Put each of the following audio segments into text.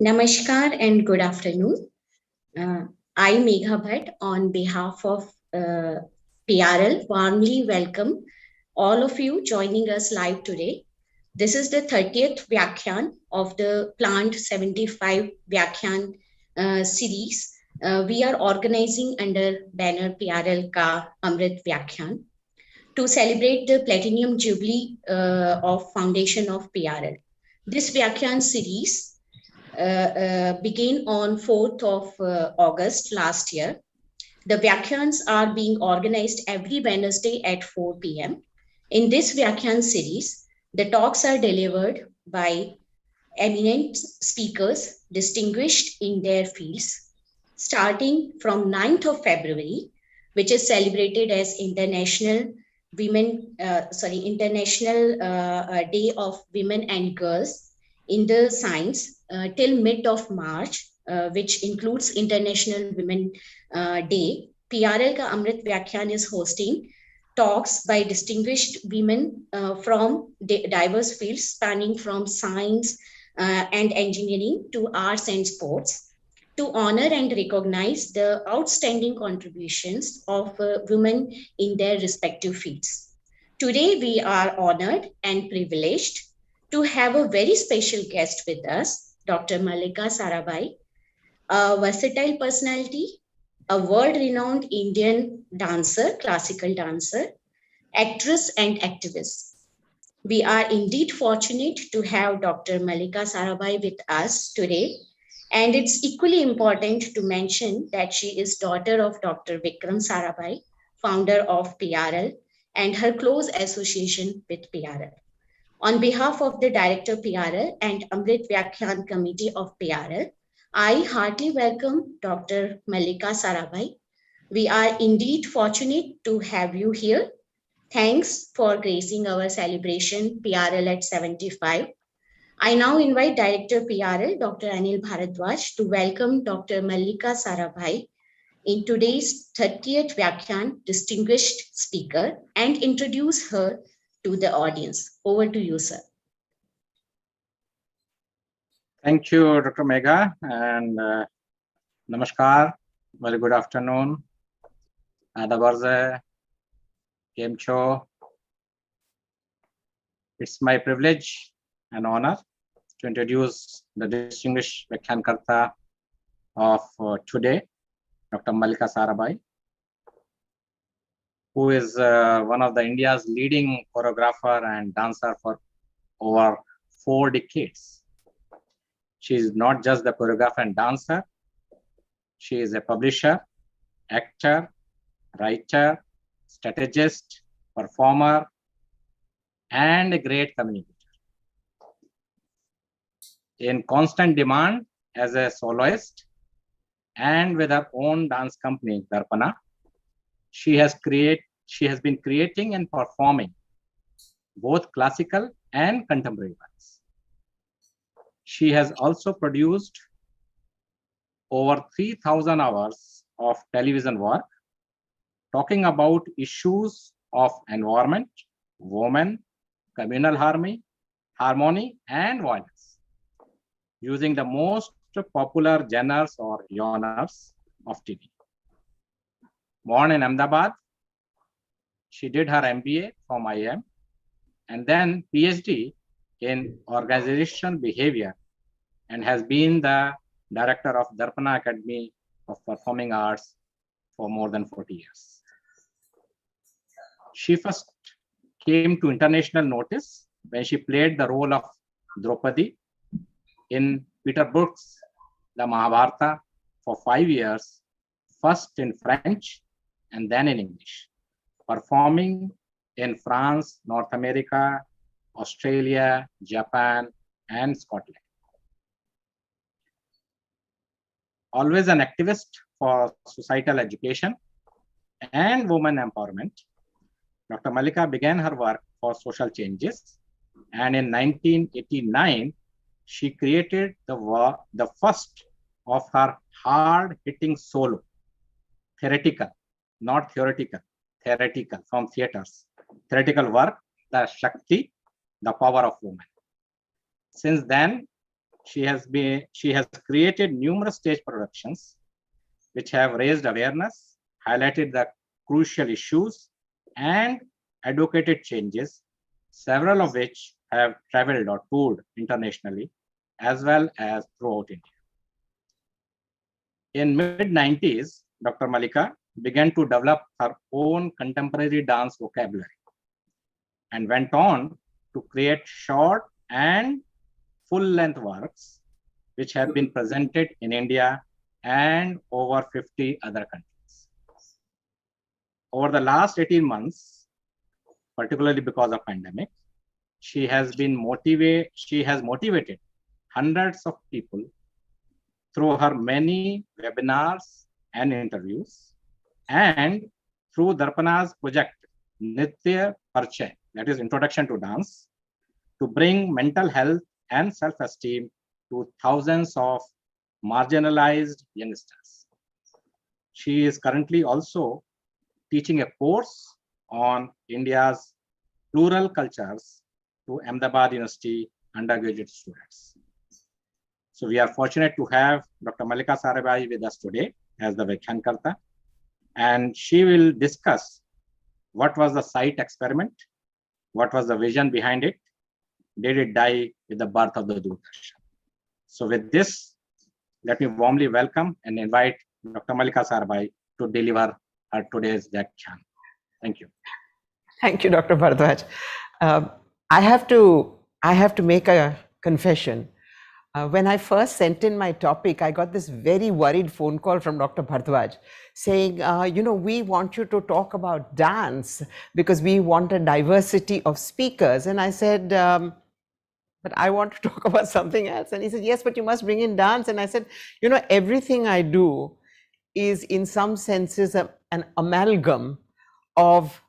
Namaskar and good afternoon. I, Megha Bhatt, on behalf of PRL, warmly welcome all of you joining us live today. This is the 30th Vyakhyaan of the planned 75 Vyakhyaan series. We are organizing under banner PRL Ka Amrut Vyakhyaan to celebrate the Platinum Jubilee of Foundation of PRL. This Vyakhyaan series began on 4th of August last year. The Vyakhyans are being organized every Wednesday at 4 p.m. In this Vyakhyaan series, the talks are delivered by eminent speakers distinguished in their fields, starting from 9th of February, which is celebrated as International Day of Women and Girls in the Science till mid of March, which includes International Women Day. PRL Ka Amrit Vyakhyaan is hosting talks by distinguished women from diverse fields spanning from science and engineering to arts and sports to honor and recognize the outstanding contributions of women in their respective fields. Today, we are honored and privileged to have a very special guest with us, Dr. Mallika Sarabhai, a versatile personality, a world-renowned Indian dancer, classical dancer, actress and activist. We are indeed fortunate to have Dr. Mallika Sarabhai with us today. And it's equally important to mention that she is daughter of Dr. Vikram Sarabhai, founder of PRL, and her close association with PRL. On behalf of the Director PRL and Amrit Vyakhyaan Committee of PRL, I heartily welcome Dr. Mallika Sarabhai. We are indeed fortunate to have you here. Thanks for gracing our celebration PRL at 75. I now invite Director PRL, Dr. Anil Bharadwaj, to welcome Dr. Mallika Sarabhai in today's 30th Vyakhyaan distinguished speaker and introduce her to the audience. Over to you, sir. Thank you, Dr. Megha, and namaskar. Very good afternoon. Adabarze, Kem Cho. It's my privilege and honor to introduce the distinguished Vyakhyaan Karta of today, Dr. Mallika Sarabhai, who is one of the India's leading choreographer and dancer for over 4 decades. She is not just the choreographer and dancer, she is a publisher, actor, writer, strategist, performer, and a great communicator. In constant demand as a soloist and with her own dance company, Darpana, she has been creating and performing both classical and contemporary works. She has also produced over 3,000 hours of television work talking about issues of environment, women, communal harmony, and violence, using the most popular genres or genres of TV. Born in Ahmedabad, she did her MBA from IIM and then PhD in organizational behavior and has been the director of Darpana Academy of Performing Arts for more than 40 years. She first came to international notice when she played the role of Draupadi in Peter Brook's The Mahabharata for 5 years, first in French and then in English, performing in France, North America, Australia, Japan, and Scotland. Always an activist for societal education and women empowerment, Dr. Mallika began her work for social changes, and in 1989, she created the first of her hard-hitting solo, theoretical, not theoretical, theoretical from theaters, theoretical work, The Shakti, The Power of Women. Since then, she has created numerous stage productions which have raised awareness, highlighted the crucial issues, and advocated changes, several of which have traveled or toured internationally as well as throughout India. In mid-90s, Dr. Mallika began to develop her own contemporary dance vocabulary and went on to create short and full-length works which have been presented in India and over 50 other countries. Over the last 18 months, particularly because of pandemic, she has motivated hundreds of people through her many webinars and interviews, and through Darpana's project Nritya Parichay, that is Introduction to Dance, to bring mental health and self-esteem to thousands of marginalized youngsters. She is currently also teaching a course on India's plural cultures to Ahmedabad University undergraduate students. So we are fortunate to have Dr. Mallika Sarabhai with us today as the Vyakhyaan Karta, and she will discuss what was the site experiment, what was the vision behind it, did it die with the birth of the Doordarshan. So with this, let me warmly welcome and invite Dr. Mallika Sarabhai to deliver her today's Vyakhyaan. Thank you. Thank you, Dr. Bharadwaj. I have to make a confession. When I first sent in my topic, I got this very worried phone call from Dr. Bharadwaj saying, we want you to talk about dance because we want a diversity of speakers. And I said, but I want to talk about something else. And he said, yes, but you must bring in dance. And I said, everything I do is in some senses an amalgam of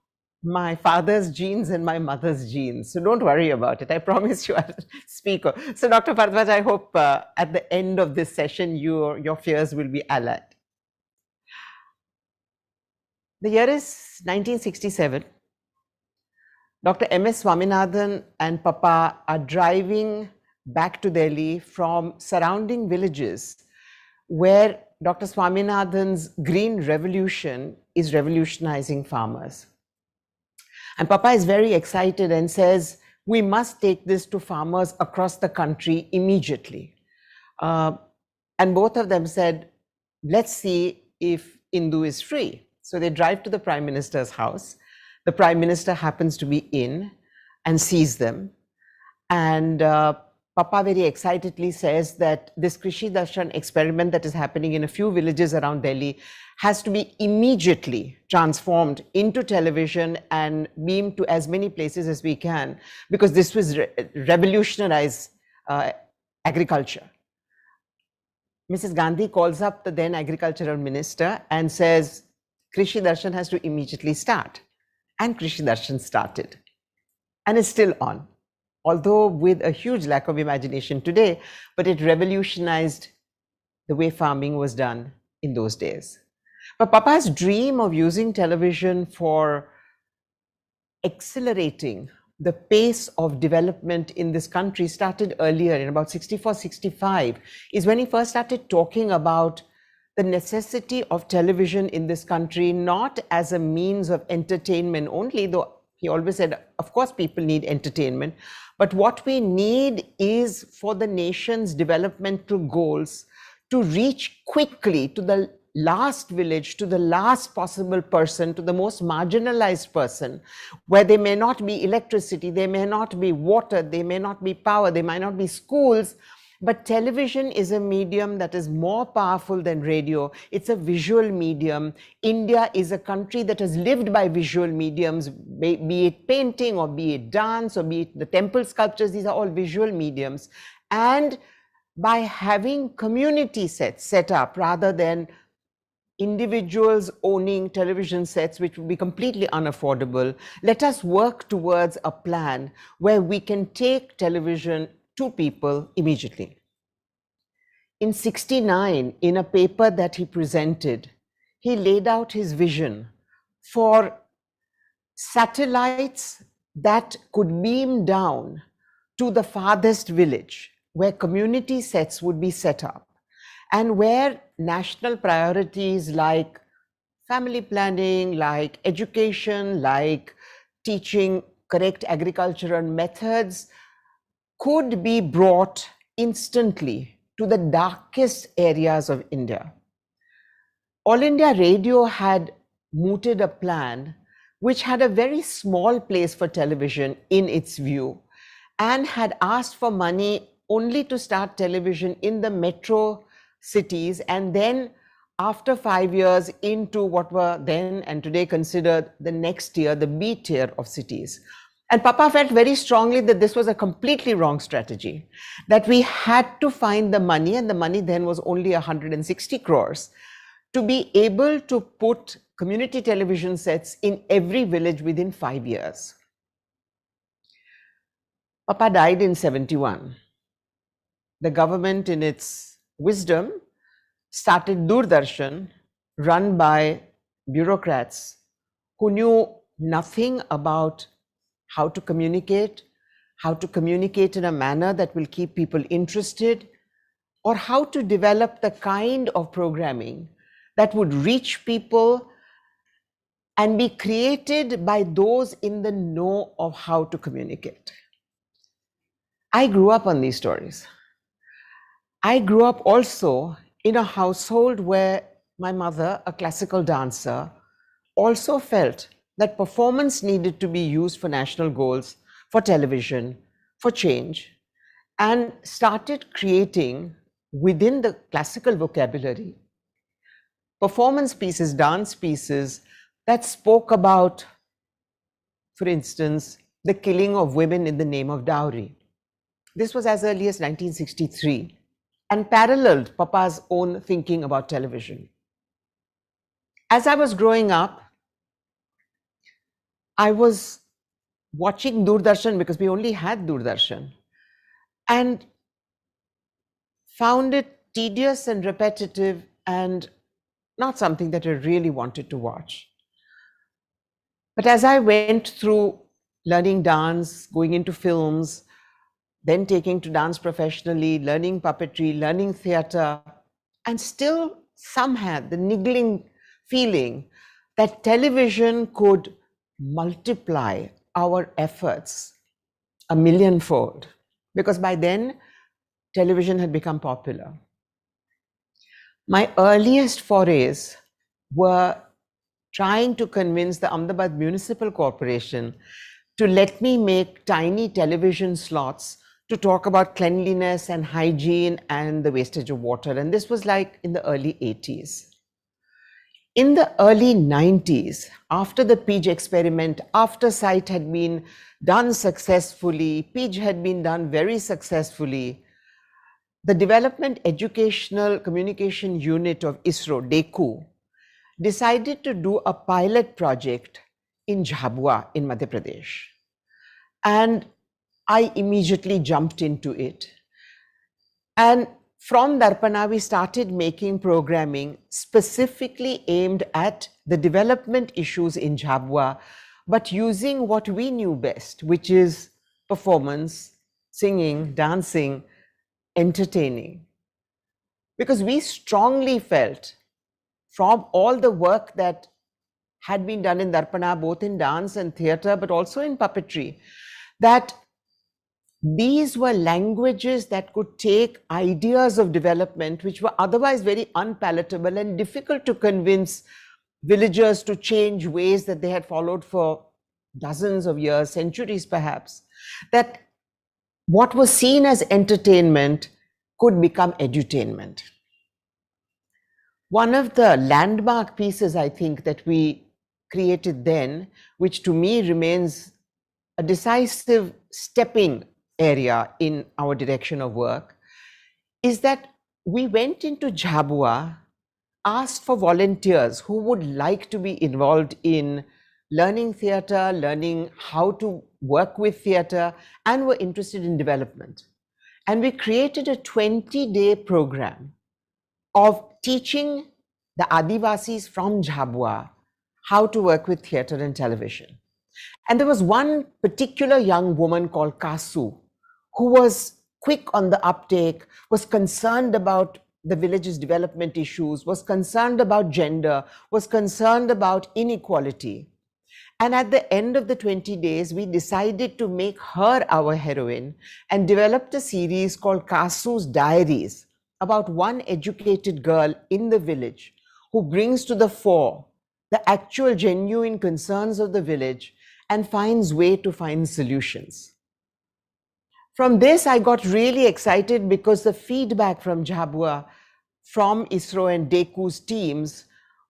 my father's genes and my mother's genes. So don't worry about it. I promise you I'll speak. So Dr. Bharadwaj, I hope at the end of this session, your fears will be allayed. The year is 1967. Dr. M.S. Swaminathan and Papa are driving back to Delhi from surrounding villages where Dr. Swaminathan's Green Revolution is revolutionizing farmers. And Papa is very excited and says, we must take this to farmers across the country immediately. And both of them said, let's see if Indu is free. So they drive to the Prime Minister's house. The Prime Minister happens to be in and sees them. And Papa very excitedly says that this Krishi Darshan experiment that is happening in a few villages around Delhi has to be immediately transformed into television and beamed to as many places as we can, because this was revolutionize agriculture. Mrs. Gandhi calls up the then agricultural minister and says, Krishi Darshan has to immediately start. And Krishi Darshan started and is still on, although with a huge lack of imagination today, but it revolutionized the way farming was done in those days. But Papa's dream of using television for accelerating the pace of development in this country started earlier, in about 64, 65, is when he first started talking about the necessity of television in this country, not as a means of entertainment only, though he always said, of course, people need entertainment, but what we need is for the nation's developmental goals to reach quickly to the last village, to the last possible person, to the most marginalized person, where there may not be electricity, there may not be water, there may not be power, there might not be schools, but television is a medium that is more powerful than radio. It's a visual medium. India is a country that has lived by visual mediums, be it painting or be it dance or be it the temple sculptures, these are all visual mediums. And by having community sets set up rather than individuals owning television sets, which would be completely unaffordable, let us work towards a plan where we can take television to people immediately. In 1969, in a paper that he presented, he laid out his vision for satellites that could beam down to the farthest village where community sets would be set up and where national priorities like family planning, like education, like teaching correct agricultural methods could be brought instantly to the darkest areas of India. All India Radio had mooted a plan which had a very small place for television in its view and had asked for money only to start television in the metro cities and then after 5 years into what were then and today considered the next tier, the B tier of cities. And Papa felt very strongly that this was a completely wrong strategy, that we had to find the money, and the money then was only 160 crores, to be able to put community television sets in every village within 5 years. Papa died in 71. The government, in its wisdom, started Doordarshan, run by bureaucrats who knew nothing about how to communicate in a manner that will keep people interested, or how to develop the kind of programming that would reach people and be created by those in the know of how to communicate. I grew up on these stories. I grew up also in a household where my mother, a classical dancer, also felt that performance needed to be used for national goals, for television, for change, and started creating within the classical vocabulary performance pieces, dance pieces that spoke about, for instance, the killing of women in the name of dowry. This was as early as 1963 and paralleled Papa's own thinking about television. As I was growing up, I was watching Doordarshan because we only had Doordarshan and found it tedious and repetitive and not something that I really wanted to watch. But as I went through learning dance, going into films, then taking to dance professionally, learning puppetry, learning theater, and still some had the niggling feeling that television could multiply our efforts a millionfold, because by then television had become popular. My earliest forays were trying to convince the Ahmedabad Municipal Corporation to let me make tiny television slots to talk about cleanliness and hygiene and the wastage of water. And this was like in the early 80s. In the early 90s, after the PEJ experiment, after SITE had been done successfully, PEJ had been done very successfully, the Development Educational Communication Unit of ISRO, DECU, decided to do a pilot project in Jhabua in Madhya Pradesh. And I immediately jumped into it. And from Darpana, we started making programming specifically aimed at the development issues in Jhabua, but using what we knew best, which is performance, singing, dancing, entertaining. Because we strongly felt from all the work that had been done in Darpana, both in dance and theater, but also in puppetry, that these were languages that could take ideas of development which were otherwise very unpalatable and difficult to convince villagers to change ways that they had followed for dozens of years, centuries perhaps, that what was seen as entertainment could become edutainment. One of the landmark pieces, I think, that we created then, which to me remains a decisive stepping area in our direction of work, is that we went into Jhabua, asked for volunteers who would like to be involved in learning theater, learning how to work with theater, and were interested in development. And we created a 20-day program of teaching the Adivasis from Jhabua how to work with theater and television. And there was one particular young woman called Kasu, who was quick on the uptake, was concerned about the village's development issues, was concerned about gender, was concerned about inequality. And at the end of the 20 days, we decided to make her our heroine and developed a series called Kasu's Diaries, about one educated girl in the village who brings to the fore the actual genuine concerns of the village and finds way to find solutions. From this, I got really excited because the feedback from Jhabua, from ISRO and DECU's teams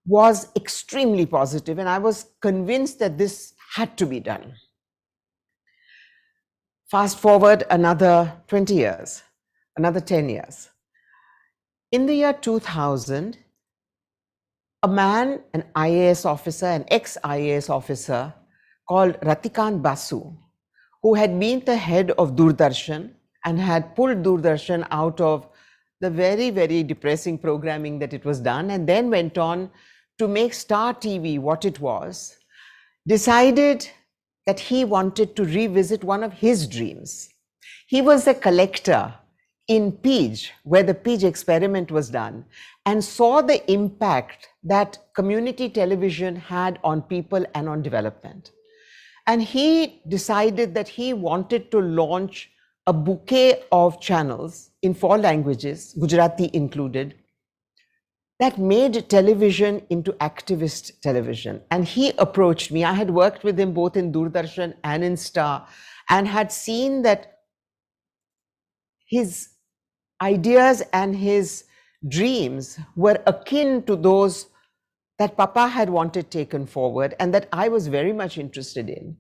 was extremely positive, and I was convinced that this had to be done. Fast forward another 20 years, another 10 years. In the year 2000, a man, an IAS officer, an ex-IAS officer called Ratikant Basu, who had been the head of Doordarshan and had pulled Doordarshan out of the very, very depressing programming that it was done, and then went on to make Star TV what it was, decided that he wanted to revisit one of his dreams. He was a collector in Pij, where the Pij experiment was done, and saw the impact that community television had on people and on development. And he decided that he wanted to launch a bouquet of channels in 4 languages, Gujarati included, that made television into activist television. And he approached me. I had worked with him both in Doordarshan and in Star, and had seen that his ideas and his dreams were akin to those that Papa had wanted taken forward and that I was very much interested in.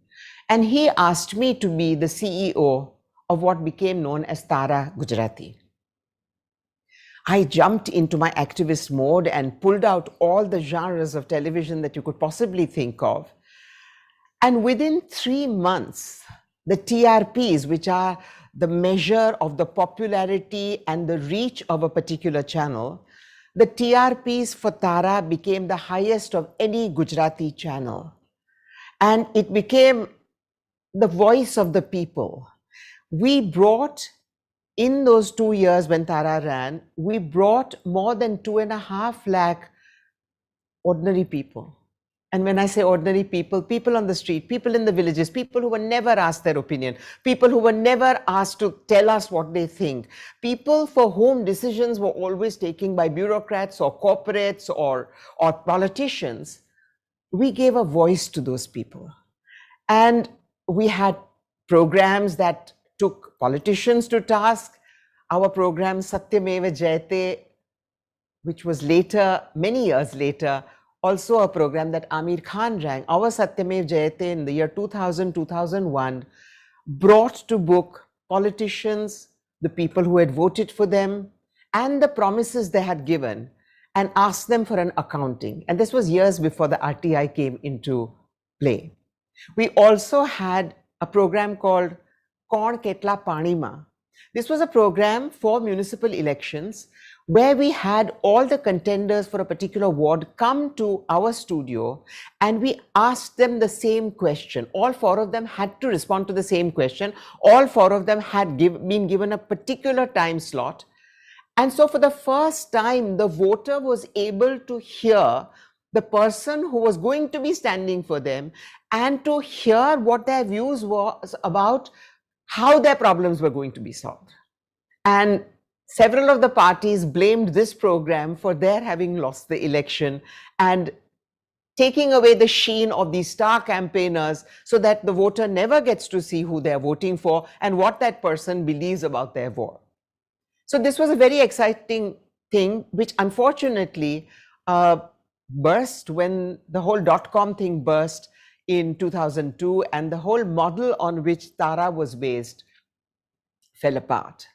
And he asked me to be the CEO of what became known as Tara Gujarati. I jumped into my activist mode and pulled out all the genres of television that you could possibly think of. And within 3 months, the TRPs, which are the measure of the popularity and the reach of a particular channel, the TRPs for Tara became the highest of any Gujarati channel. And it became the voice of the people. We brought, in those 2 years when Tara ran, we brought more than 2.5 lakh ordinary people. And when I say ordinary people, people on the street, people in the villages, people who were never asked their opinion, people who were never asked to tell us what they think, people for whom decisions were always taken by bureaucrats or corporates or politicians. We gave a voice to those people. And we had programs that took politicians to task. Our program Satyameva Jayate, which was later, many years later, also a program that Amir Khan ran. Our Satyameva Jayate in the year 2000, 2001, brought to book politicians, the people who had voted for them, and the promises they had given, and asked them for an accounting. And this was years before the RTI came into play. We also had a program called Kaun Ketla Panima. This was a program for municipal elections where we had all the contenders for a particular ward come to our studio and we asked them the same question. All 4 of them had to respond to the same question. All 4 of them had been given a particular time slot. And so for the first time, the voter was able to hear the person who was going to be standing for them and to hear what their views was about how their problems were going to be solved. And several of the parties blamed this program for their having lost the election and taking away the sheen of these star campaigners so that the voter never gets to see who they're voting for and what that person believes about their vote. So this was a very exciting thing, which unfortunately burst when the whole .com thing burst in 2002, and the whole model on which Tara was based fell apart.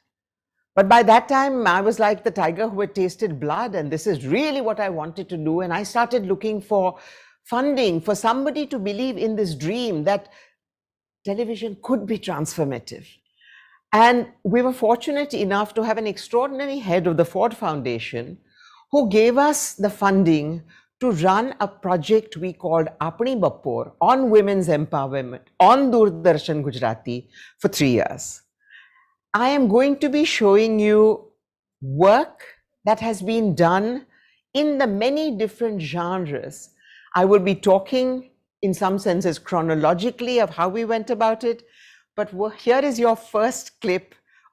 But by that time, I was like the tiger who had tasted blood, and this is really what I wanted to do. And I started looking for funding for somebody to believe in this dream that television could be transformative. And we were fortunate enough to have an extraordinary head of the Ford Foundation who gave us the funding to run a project we called Apni Bapor on women's empowerment on Doordarshan Gujarati for 3 years. I am going to be showing you work that has been done in the many different genres. I will be talking in some senses chronologically of how we went about it, but here is your first clip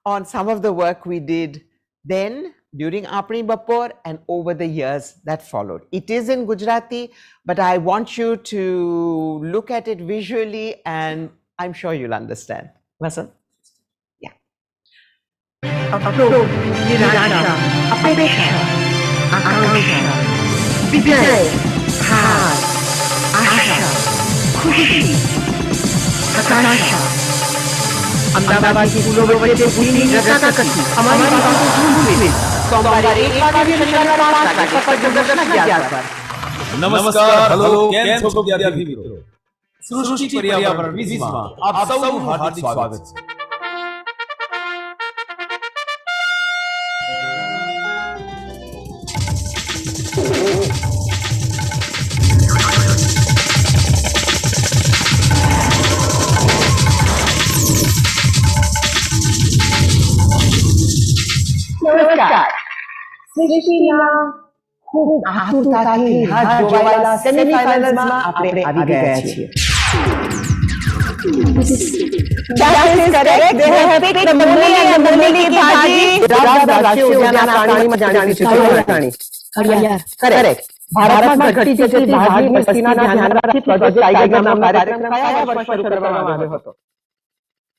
on some of the work we did then during Apni Bapor and over the years that followed. It is in Gujarati, but I want you to look at it visually and I'm sure you'll understand. Vasant? Yeah. Apro, Nirasha, Apeksha, Akanksha, Vijay, Har, Asha, Khushi, Hakasha. Ahmedabad की स्कूलों में बच्चे पूरी रचना करती हमारी बातों को झूठ में सोमवार एक बार भी शनिवार 5 तक पर प्रदर्शन किया जाता है। नमस्कार हेलो કેમ છો વિદ્યાર્થી મિત્રો સૃષ્ટિ પર્યાવરણ વિઝમાં આપ સૌનું હાર્દિક સ્વાગત છે। નમસ્કાર સૃષ્ટિના ખૂબ આતુરતાથી રાહ જોવાયેલા સેમીફાઇનલ્સમાં આપણે આવી ગયા છીએ। That is correct. They have picked મૂલી અને મૂલીની ભાજી રાષ્ટ્રીય ઉદ્યાનના પ્રાણીમાં જાણીતું છે પ્રાણી હરિયાર કરેક્ટ। ભારતમાં ઘટતી જતી ભાગની વસ્તીના ધ્યાનમાં રાખી પ્રોજેક્ટ ટાઈગર નામનો કાર્યક્રમ કયા વર્ષ શરૂ કરવામાં આવ્યો હતો?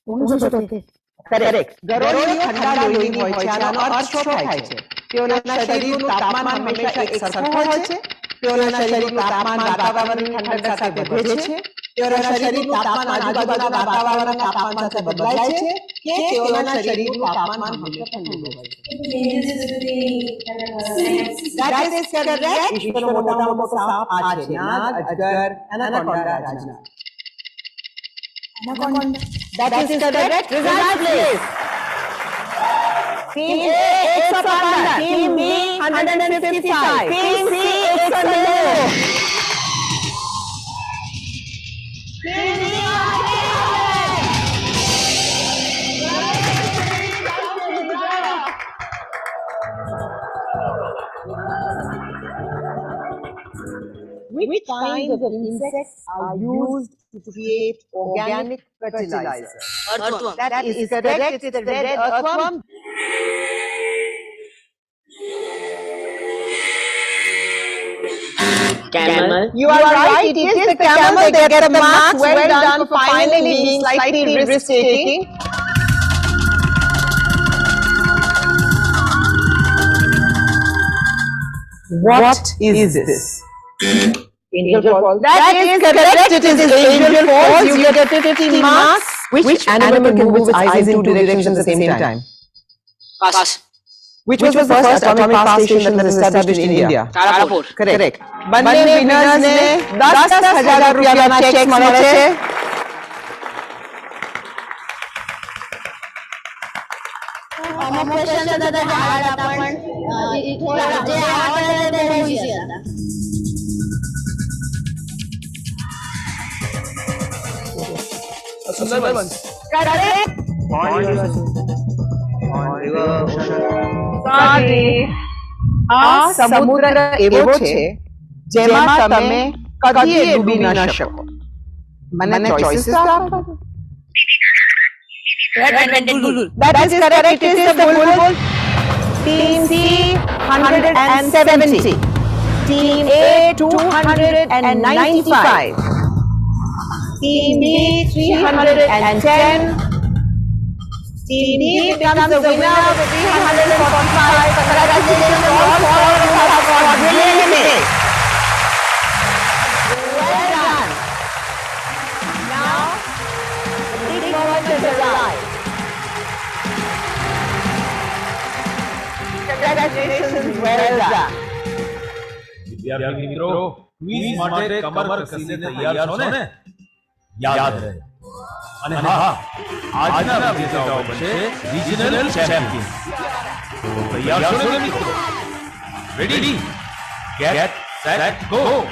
1973। કરેક્ટ। ગરોળીઓ ઠંડા લોહીની હોય છે આનો અર્થ શું થાય છે? તેઓના શરીરનું તાપમાન હંમેશા એક સરખું હોય છે। તેઓના શરીરનું તાપમાન વાતાવરણની ઠંડક સાથે વધે છે। તેઓના શરીરનું તાપમાન આજુબાજુના વાતાવરણના તાપમાન સાથે બદલાય છે કે તેઓના શરીરનું તાપમાન હંમેશા ઠંડુ હોય છે। That is correct. વિશ્વનો મોટામાં મોટો સાપ આ છે નાગ, અજગર, anaconda, રાજનાગ। That is correct. Result please. Team A 115, Team B 155, Team C 109. Team D 100. Which kinds of insects are used to create organic fertilizer? Earthworm. That is correct. It is the red earthworm. Camel. You are right. It is the camel. They get the marks. Well done for finally being slightly risk-taking. What is this? Angel Falls. That is correct. It is Angel Falls. You get 50 marks. Which animal can move its eyes in two directions at the same time? Pass. Which was the first atomic power station that was established in India? Sarabhai. Correct. બંને winners ને 10,000 રૂપિયાના check મળે છે। અમુક question હતા hard હતા પણ થોડા જે આવડે તે બહુ ઈઝી હતા। સુંદરબન કરેક્ટ। આ સમુદ્ર એવો છે જેમાં તમે કદીએ ડૂબી ન શકો। મને ચોઇસીસ આપો। That is correct. It is the bulbul. Team C 170, Team A 295, Team B 310. Team D becomes the winner with 345. Congratulations all four of you have got brilliant. Well done. Now, the big moment has arrived. Congratulations, well done. વિદ્યાર્થી મિત્રો quiz માટે કમર કસીને તૈયાર છો ને? યાદ રહે। અને હા આજના વિજેતાઓ બનશે રિજનલ ચેમ્પિયન। તો તૈયાર છો ને મિત્રો? Ready get set, go.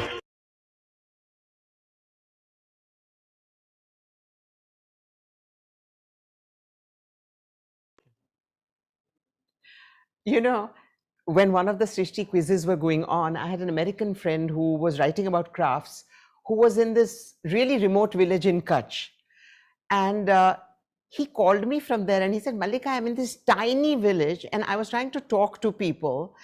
You know, when one of the Srishti quizzes were going on, I had an American friend who was writing about crafts, who was in this really remote village in Kutch. And he called me from there and he said, Mallika, I'm in this tiny village and I was trying to talk to people.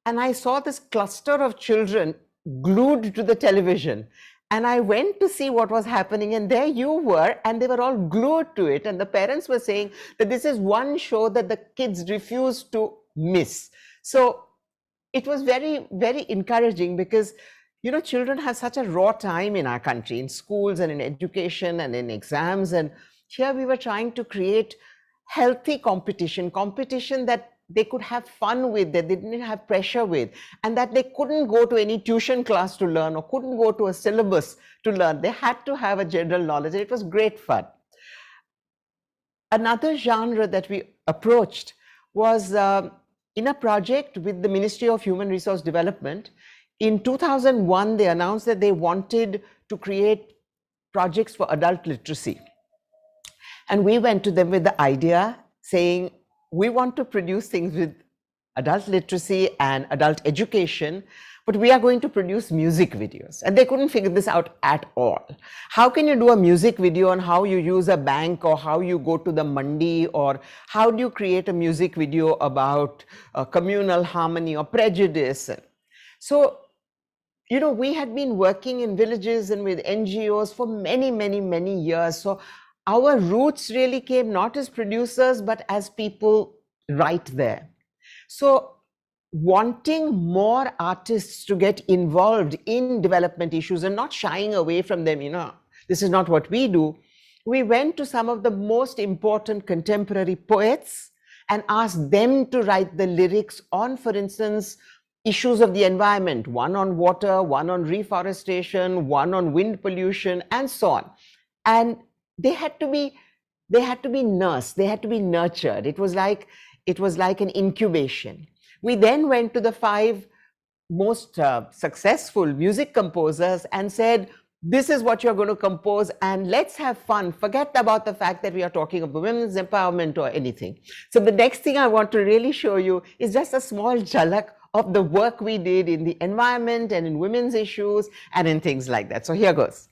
And I saw this cluster of children glued to the television. And I went to see what was happening, and there you were, and they were all glued to it. And the parents were saying that this is one show that the kids refuse to miss. So it was very, very encouraging because, you know, children have such a raw time in our country, in schools and in education and in exams. And here we were trying to create healthy competition that they could have fun with, that they didn't have pressure with, and that they couldn't go to any tuition class to learn or couldn't go to a syllabus to learn. They had to have a general knowledge, and it was great fun. Another genre that we approached was in a project with the Ministry of Human Resource Development. In 2001, they announced that they wanted to create projects for adult literacy. And we went to them with the idea saying, we want to produce things with adult literacy and adult education, but we are going to produce music videos. And they couldn't figure this out at all. How can you do a music video on how you use a bank, or how you go to the mandi, or how do you create a music video about communal harmony or prejudice? So, you know, we had been working in villages and with NGOs for many, many, many years. So our roots really came not as producers, but as people right there. So wanting more artists to get involved in development issues and not shying away from them, you know, this is not what we do. We went to some of the most important contemporary poets and asked them to write the lyrics on, for instance, issues of the environment, one on water, one on reforestation, one on wind pollution, and so on. And they had to be nursed, they had to be nurtured. It was like an incubation. We then went to the 5 most successful music composers and said, this is what you're going to compose, and let's have fun. Forget about the fact that we are talking about women's empowerment or anything. So the next thing I want to really show you is just a small jhalak of the work we did in the environment and in women's issues and in things like that. So here goes.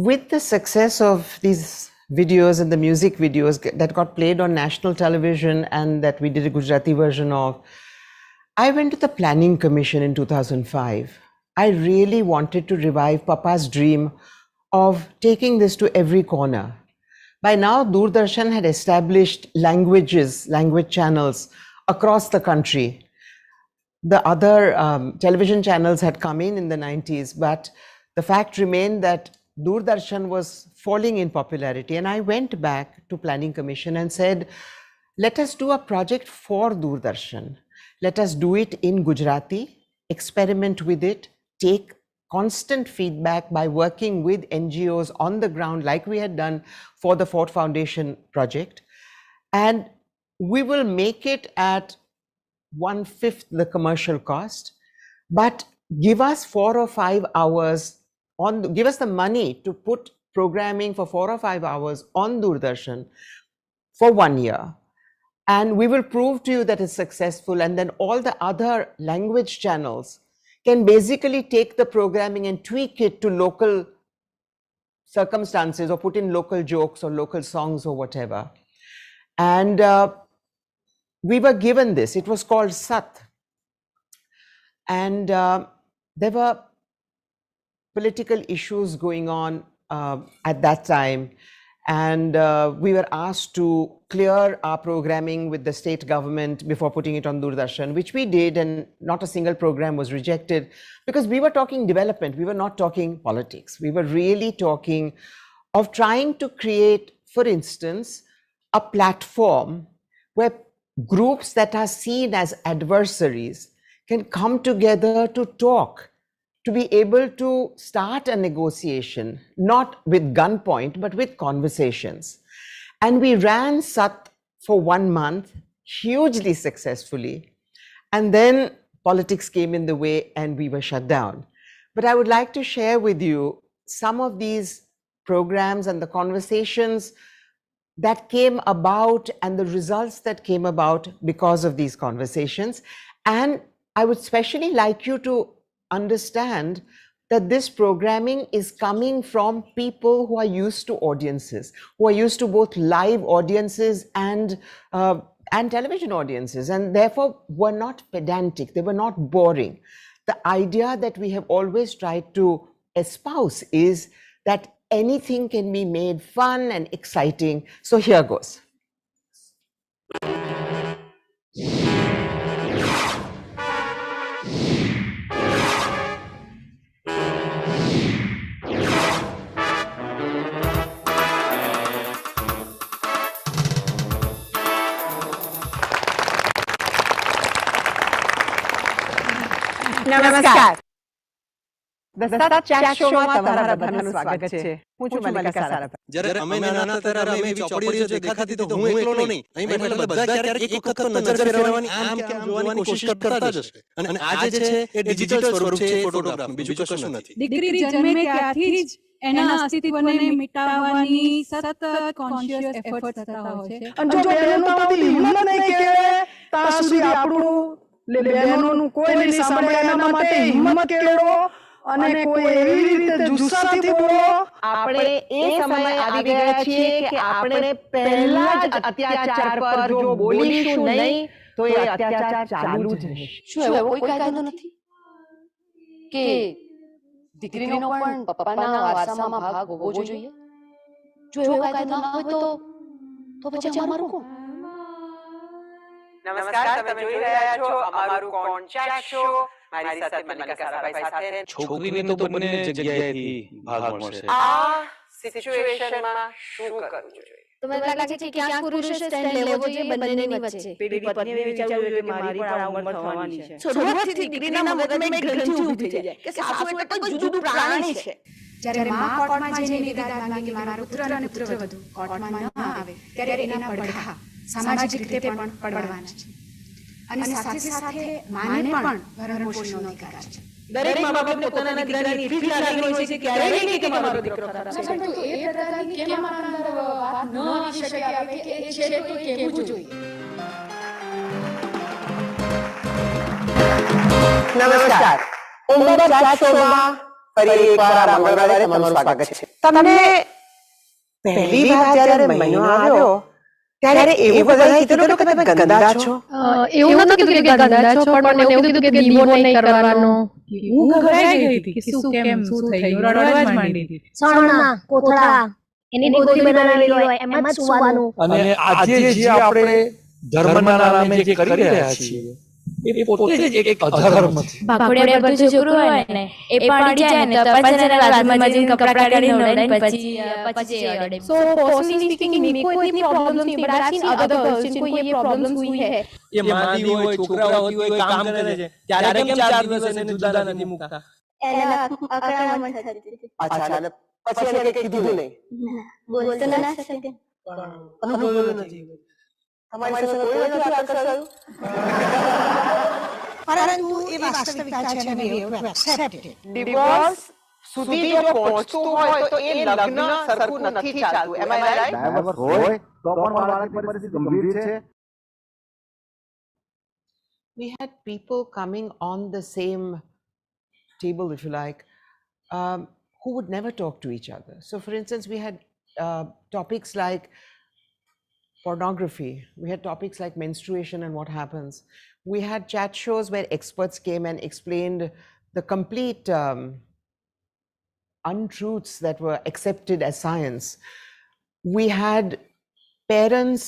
with the success of these videos and the music videos that got played on national television and that we did a Gujarati version of, I went to the Planning Commission in 2005. I really wanted to revive Papa's dream of taking this to every corner. By now, Doordarshan had established language channels across the country. The other television channels had come in the 90s, but the fact remained that Doordarshan was falling in popularity. And I went back to Planning Commission and said, let us do a project for Doordarshan. Let us do it in Gujarati, experiment with it, take constant feedback by working with NGOs on the ground like we had done for the Ford Foundation project. And we will make it at 1/5 the commercial cost, but give us 4 or 5 hours give us the money to put programming for 4 or 5 hours on Doordarshan for 1 year. And we will prove to you that it's successful. And then all the other language channels can basically take the programming and tweak it to local circumstances or put in local jokes or local songs or whatever. And we were given this. It was called Sat. And there were political issues going on at that time. And we were asked to clear our programming with the state government before putting it on Doordarshan, which we did, and not a single program was rejected because we were talking development. We were not talking politics. We were really talking of trying to create, for instance, a platform where groups that are seen as adversaries can come together to talk, to be able to start a negotiation, not with gunpoint, but with conversations. And we ran Sat for 1 month, hugely successfully. And then politics came in the way and we were shut down. But I would like to share with you some of these programs and the conversations that came about and the results that came about because of these conversations. And I would especially like you to understand that this programming is coming from people who are used to audiences, who are used to both live audiences and television audiences, and therefore were not pedantic, they were not boring. The idea that we have always tried to espouse is that anything can be made fun and exciting. So here goes. નમસ્કાર. The Sat Chat Show માં તમારા બધાનું સ્વાગત છે. હું છું મલ્લિકા સારાભાઈ. જ્યારે અમે નાના હતા ત્યારે અમે એવી ચોપડીઓ જે દેખાતી તો હું એકલો નહીં, અહીં બેઠેલા બધા ક્યારેક એક વખત તો નજર ફેરવવાની આમ કે આમ જોવાની કોશિશ કરતા જ હશે. અને આજે છે એ ડિજિટલ સ્વરૂપ છે, ફોટોગ્રાફ, બીજું કશું નથી. દીકરી જન્મે ત્યારથી જ એના અસ્તિત્વને મિટાવવાની સતત કોન્શિયસ એફર્ટ થતા હોય છે. અને જો બહેનોમાંથી હિંમત નહીં કેળવે ત્યાં સુધી આપણું બહેનોનું કોઈ નહીં સાંભળે. એના માટે હિંમત કેળવો અને કોઈ એવી રીતે જુસ્સાથી બોલો. આપણે એ સમય આવી ગયા છીએ કે આપણે પહેલા જ અત્યાચાર પર જો બોલીશું નહીં તો એ અત્યાચાર ચાલુ જ રહેશે. શું એવો કોઈ કાયદો નથી કે દીકરીનો પણ પપ્પાના વારસામાં ભાગ હોવો જોઈએ? જો એવો કાયદો ના હોય તો પછી અમારું કોણ? નમસ્કાર, તમે જોઈ રહ્યા છો અમારું કોણ ચેટ શો. મારી સાથે મલ્લિકા સારાભાઈ સાથે. છોકરીને તો બંને જગ્યાએથી ભાગ મળશે. આ સિચ્યુએશનમાં શું કરવું જોઈએ? તો મને લાગે છે કે ક્યાંક પુરુષે સ્ટેન્ડ લેવો જોઈએ બંનેની વચ્ચે. પત્નીએ વિચારવું જોઈએ કે મારી પણ આ ઉંમર થવાની છે. શરૂઆતથી દીકરીના મગજમાં એક ગ્રંથિ ઊભી થઈ જાય કે સાસુ એટલે કોઈ જુદું પ્રાણી છે. જ્યારે માં કોર્ટમાં જઈને નિવેદન માંગે કે મારા પુત્ર અને પુત્રવધુ કોર્ટમાં ન આવે ત્યારે એના પડઘા સામાજિક રીતે પણ પડવાના છે. અને સાથે સાથે માને પણ ભરણપોષણનો અધિકાર છે. દરેક મા બાપને પોતાના દીકરાની એટલી લાગણી હોય છે કે ક્યારેય નહીં કે મારો દીકરો ખરાબ છે. પરંતુ એ પ્રકારની કેમ અંદર વાત ન આવી શકે આવે કે એ છે તો કહેવું જોઈએ. નમસ્કાર. In the chat showમાં ફરી એકવાર આ મંગળવારે તમારું સ્વાગત છે. તમને પહેલી વાર જ્યારે મહિનો આવ્યો ત્યારે એવું બધાએ કીધું કે તમે ગંદા છો. એવું નતું કીધું કે ગંદા છો, પણ મને એવું કીધું કે દીવો નહીં કરવાનો. હું ગભરાઈ ગઈ હતી કે શું કેમ શું થઈ ગયું, રડવા જ માંડી હતી. સણના કોથળા એની ગોદડી બનાવેલી હોય એમાં જ સુવાનું. અને આજે જે આપણે ધર્મના નામે જે કરી રહ્યા છીએ એ પોતે જ એક અધર્મ છે. ભાખોડિયા પર જે છોકરો હોય ને એ પાડી જાય ને તો પછી બાજુમાં જઈને કપડા કાઢીને નવડાવીને પછી અડે. So personally speaking, मेरे को इतनी प्रॉब्लम नहीं, but I've seen other girls जिनको ये प्रॉब्लम्स हुई है. એ માદી હોય, છોકરા હોતી હોય, કામ કરે છે ત્યારે કેમ 4 દિવસ એને જુદા નથી મૂકતા? એના અકળામણ થતી હતી. અચ્છા, એટલે પછી એને કંઈ કીધું નહીં. બોલતો ના શકે. અનુભવ્યું નથી. તમારી સાથે કોઈ નથી આકર્ષાયું? પરંતુ એ વાસ્તવિકતા છે અને we have to accept it. Divorce સુધી જો પહોંચતું હોય તો એ લગ્ન સરખું નથી ચાલતું. Am I right? ડાયવર્સ હોય તો પણ બાળકની પરિસ્થિતિ ગંભીર છે. We had people coming on the same table, if you like, who would never talk to each other. So for instance, we had topics like pornography, we had topics like menstruation and what happens. We had chat shows where experts came and explained the complete untruths that were accepted as science. We had parents,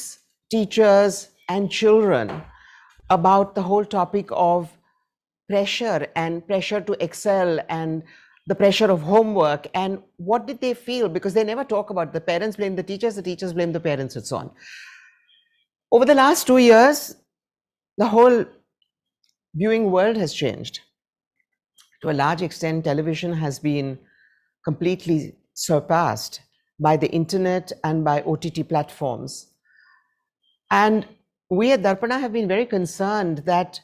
teachers, and children about the whole topic of pressure and pressure to excel and the pressure of homework and what did they feel, because they never talk about it. The parents blame the teachers blame the parents, and so on. Over the last 2 years, the whole viewing world has changed. To a large extent, television has been completely surpassed by the internet and by OTT platforms. And we at Darpana have been very concerned that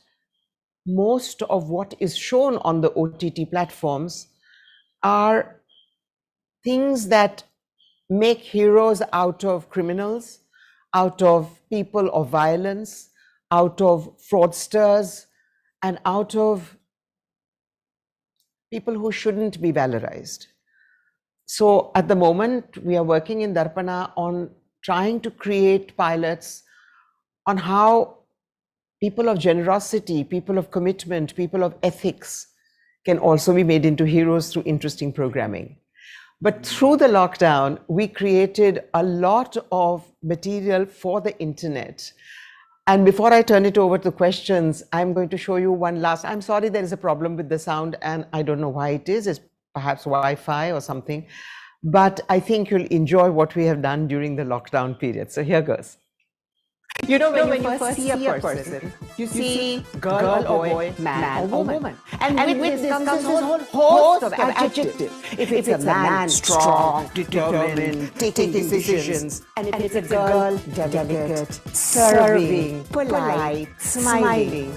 most of what is shown on the OTT platforms are things that make heroes out of criminals, out of people of violence, out of fraudsters, and out of people who shouldn't be valorized. So at the moment, we are working in Darpana on trying to create pilots on how people of generosity, people of commitment, people of ethics can also be made into heroes through interesting programming. But through the lockdown, we created a lot of material for the internet. And before I turn it over to questions, I'm going to show you one last. I'm sorry there is a problem with the sound and I don't know why it is. It's perhaps Wi-Fi or something. But I think you'll enjoy what we have done during the lockdown period. So here goes. You know, when you first see a person, you see girl or boy, man or woman. And with this comes this whole host of adjectives. If it's a man, strong, determined, taking decisions. And if it's a girl, delicate, serving, polite, smiling.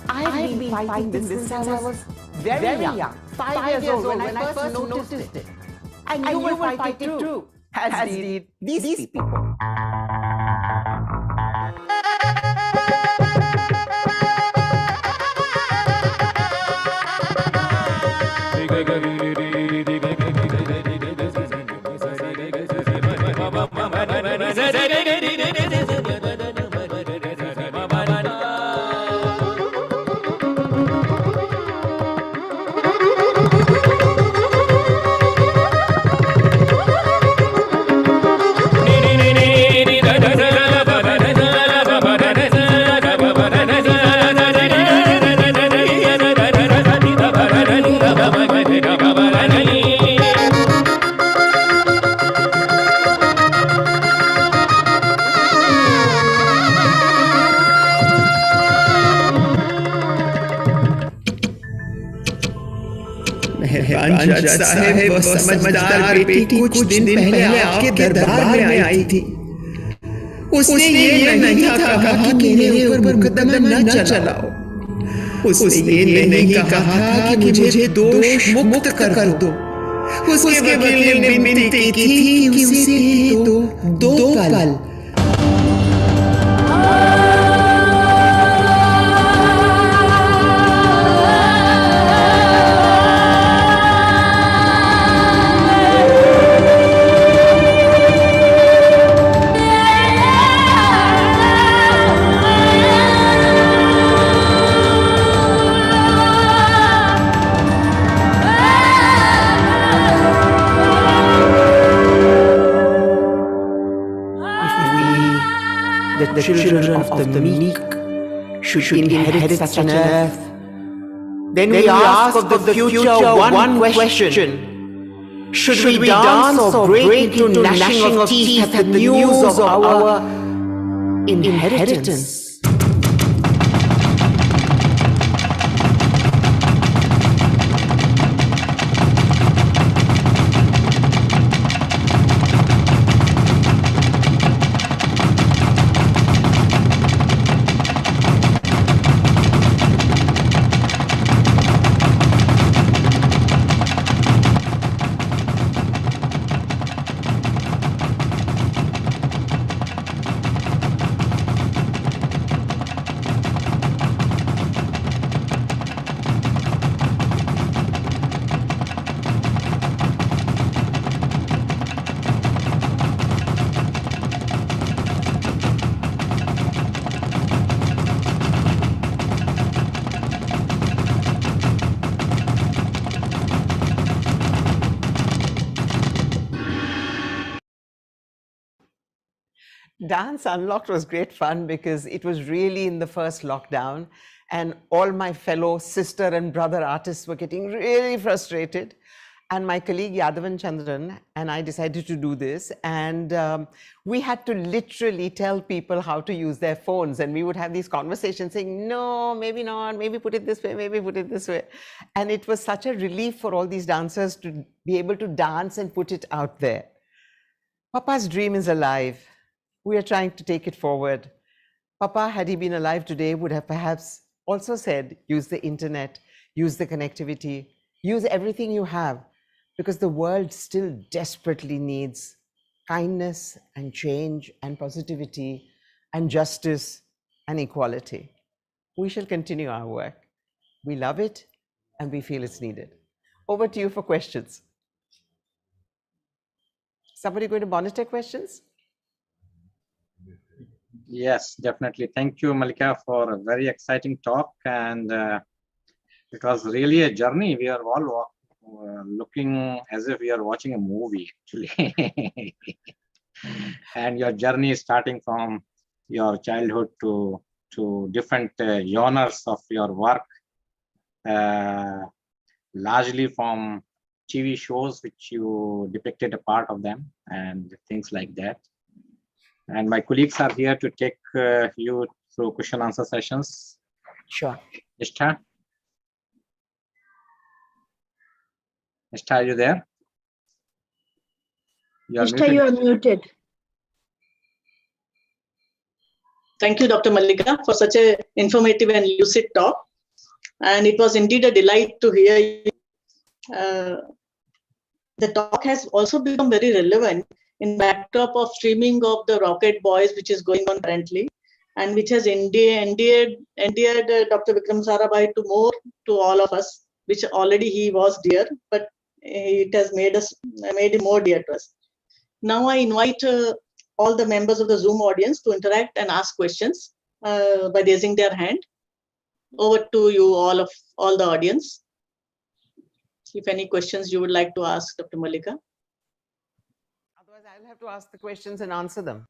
I've been fighting this since I was very young, 5 years old when I first noticed it. And you will fight it too, as did these people. जज साहब, समझदार बेटी कुछ दिन पहले आपके दरबार में आई थी। उसने ये नहीं कहा कि मेरे ऊपर मुकदमा न चलाओ। उसने ये नहीं कहा कि मुझे दोष मुक्त कर दो। उसके वकील ने विनती की थी कि उसे दो पल। the children of the meek should inherit such an earth, then we ask of the future one question. Should we dance or break into gnashing of teeth at the news of our inheritance? Dance Unlocked was great fun because it was really in the first lockdown and all my fellow sister and brother artists were getting really frustrated. And my colleague Yadavan Chandran and I decided to do this, and we had to literally tell people how to use their phones, and we would have these conversations saying, no, maybe not, maybe put it this way, maybe put it this way. And it was such a relief for all these dancers to be able to dance and put it out there. Papa's dream is alive. We are trying to take it forward. Papa, had he been alive today, would have perhaps also said, use the internet, use the connectivity, use everything you have, because the world still desperately needs kindness and change and positivity and justice and equality. We shall continue our work. We love it and we feel it's needed. Over to you for questions. Somebody going to monitor questions? Yes, definitely. Thank you, Mallika, for a very exciting talk. And it was really a journey. We are all looking as if we are watching a movie, actually. And your journey is starting from your childhood to different genres of your work, largely from TV shows, which you depicted a part of them and things like that. And my colleagues are here to take you through question answer sessions. Sure. Nishtha? Nishtha, are you there? Nishtha, you are muted. Thank you, Dr. Mallika, for such an informative and lucid talk. And it was indeed a delight to hear you. The talk has also become very relevant in backdrop of streaming of the Rocket Boys, which is going on currently, and which has endeared Dr. Vikram Sarabhai to all of us, which already he was dear, but it has made him more dear to us. Now I invite all the members of the Zoom audience to interact and ask questions by raising their hand. Over to you, all the audience. If any questions you would like to ask Dr. Mallika. Otherwise, I'll have to ask the questions and answer them.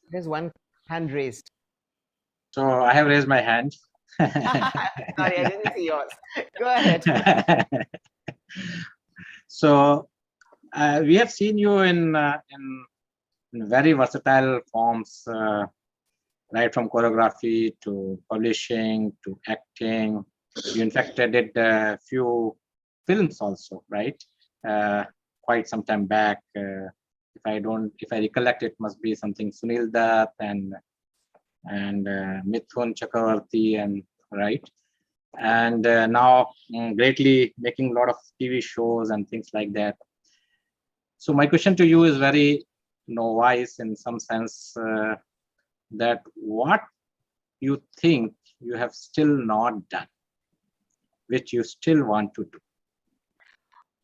There's one hand raised. So I have raised my hand. Sorry, I didn't see yours. Go ahead. So we have seen you in very versatile forms, right from choreography to publishing to acting. You in fact did a few films also, right? Quite some time back. If I recollect, it must be something Sunil Dutt and Mithun Chakravarti, and right. And now greatly making a lot of TV shows and things like that. So my question to you is very novice in some sense, that what you think you have still not done, which you still want to do?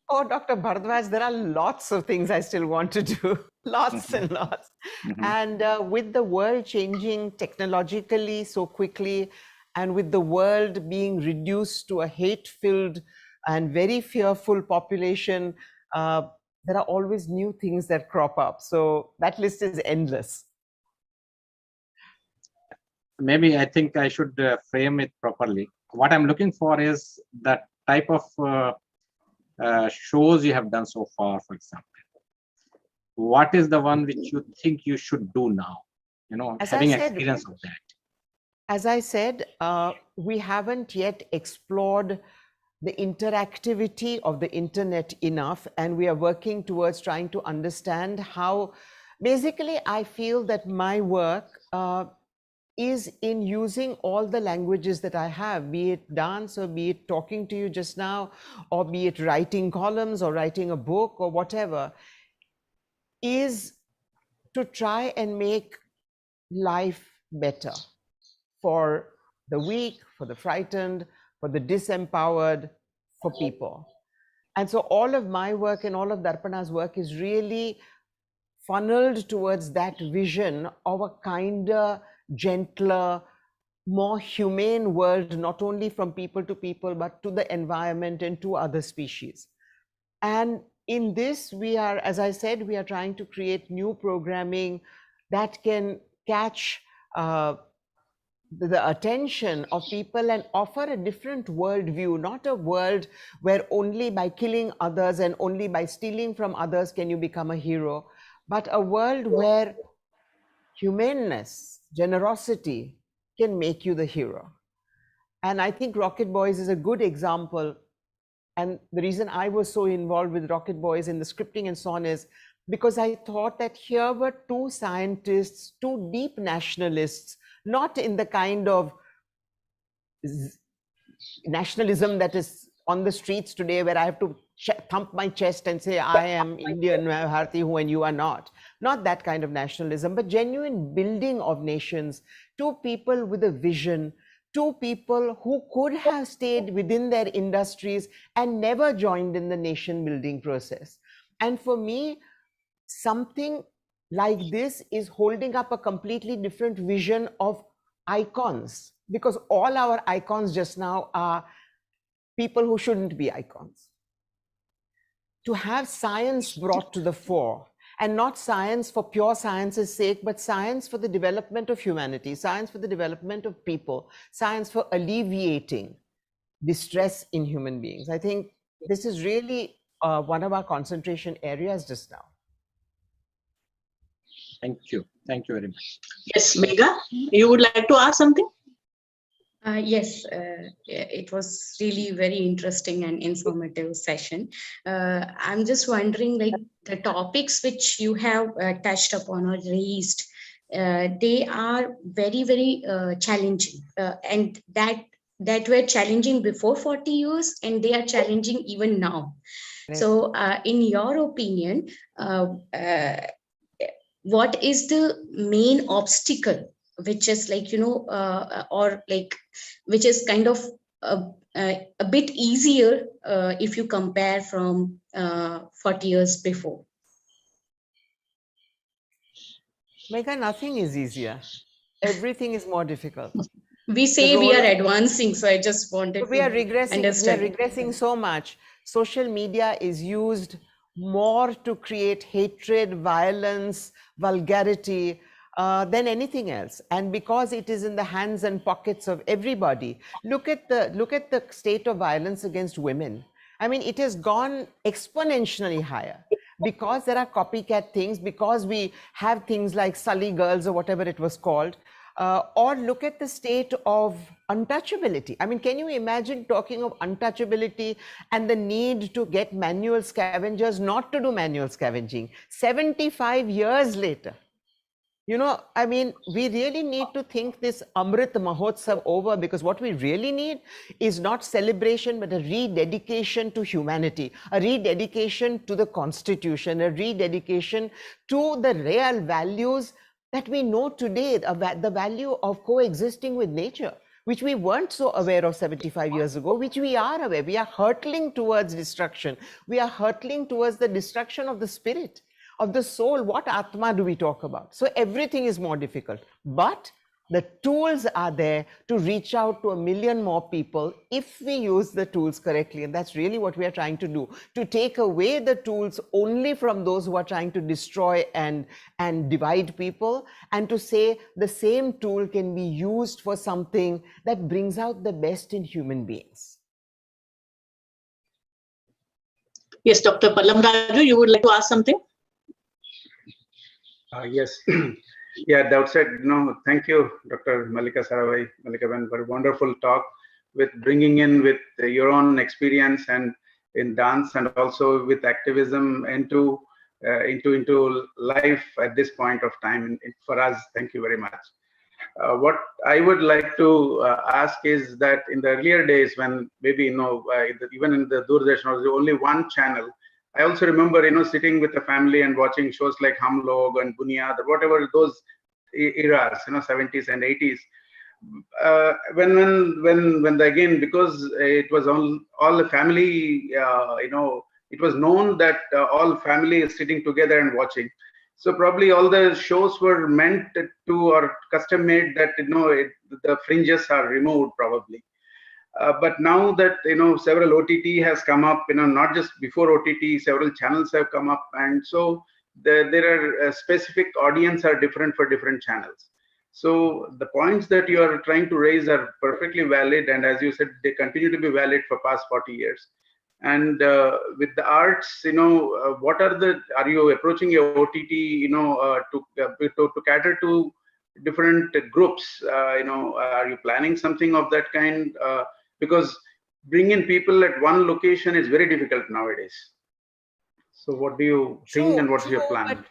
Oh, Dr. Bharadwaj, there are lots of things I still want to do. Lots and lots. And with the world changing technologically so quickly, and with the world being reduced to a hate-filled and very fearful population, there are always new things that crop up. So that list is endless. Maybe I think I should frame it properly. What I'm looking for is the type of shows you have done so far, for example. What is the one which you think you should do now? You know, As having I said, experience of that. As I said, we haven't yet explored the interactivity of the internet enough, and we are working towards trying to understand how. Basically, I feel that my work is in using all the languages that I have, be it dance or be it talking to you just now, or be it writing columns or writing a book or whatever, is to try and make life better for the weak, for the frightened, for the disempowered, for people. And so all of my work and all of Darpana's work is really funneled towards that vision of a kinder, gentler, more humane world, not only from people to people, but to the environment and to other species. And in this, we are, as I said, we are trying to create new programming that can catch the attention of people and offer a different worldview, not a world where only by killing others and only by stealing from others can you become a hero, but a world where humaneness, generosity can make you the hero. And I think Rocket Boys is a good example. And the reason I was so involved with Rocket Boys in the scripting and so on is because I thought that here were two scientists, two deep nationalists, not in the kind of nationalism that is on the streets today where I have to thump my chest and say, I am Indian, Bharati, and you are not. Not that kind of nationalism, but genuine building of nations, two people with a vision, two people who could have stayed within their industries and never joined in the nation building process. And for me, something like this is holding up a completely different vision of icons, because all our icons just now are people who shouldn't be icons. To have science brought to the fore, and not science for pure science's sake, but science for the development of humanity, science for the development of people, science for alleviating distress in human beings. I think this is really one of our concentration areas just now. Thank you. Thank you very much. Yes, Megha, you would like to ask something? Yes, it was really very interesting and informative session. I'm just wondering, like the topics which you have touched upon or raised, they are very, very challenging, and that were challenging before 40 years, and they are challenging even now. Right. So, in your opinion, what is the main obstacle which is like, you know, or like, which is kind of a bit easier if you compare from 40 years before? Megha, nothing is easier. Everything is more difficult. We say we are advancing, so I just wanted we are regressing. Understand. We are regressing so much. Social media is used more to create hatred, violence, vulgarity than anything else. And because it is in the hands and pockets of everybody, look at the state of violence against women. I mean, it has gone exponentially higher because there are copycat things, because we have things like Sully Girls or whatever it was called. Or look at the state of untouchability. I mean, can you imagine talking of untouchability and the need to get manual scavengers not to do manual scavenging 75 years later? You know, I mean, we really need to think this Amrut Mahotsav over, because what we really need is not celebration, but a rededication to humanity, a rededication to the Constitution, a rededication to the real values that we know today, the value of coexisting with nature, which we weren't so aware of 75 years ago, which we are aware. We are hurtling towards destruction. We are hurtling towards the destruction of the spirit, of the soul. What Atma do we talk about? So everything is more difficult, but The tools are there to reach out to 1 million more people if we use the tools correctly. And that's really what we are trying to do, to take away the tools only from those who are trying to destroy and divide people, and to say the same tool can be used for something that brings out the best in human beings. Yes, Dr. Pallam Raju, you would like to ask something? Yes. Yeah, that said, thank you, Dr. Mallika Sarabhai, Mallika, for a wonderful talk with bringing in with your own experience and in dance and also with activism into life at this point of time for us. Thank you very much. What I would like to ask is that in the earlier days when maybe, even in the Doordarshan was only one channel, I also remember, sitting with the family and watching shows like Hum Log and Bunyad, whatever those eras, 70s and 80s. When again, because it was all the family, it was known that all family is sitting together and watching. So probably all the shows were meant to or custom made that, the fringes are removed probably. But now that several OTT has come up, not just before OTT, several channels have come up, and so there are specific audience are different for different channels. So the points that you are trying to raise are perfectly valid, and as you said, they continue to be valid for past 40 years. And with the arts, what are you approaching your OTT, to cater to different groups? Are you planning something of that kind? Because bringing people at one location is very difficult nowadays. So what do you think and what's your plan?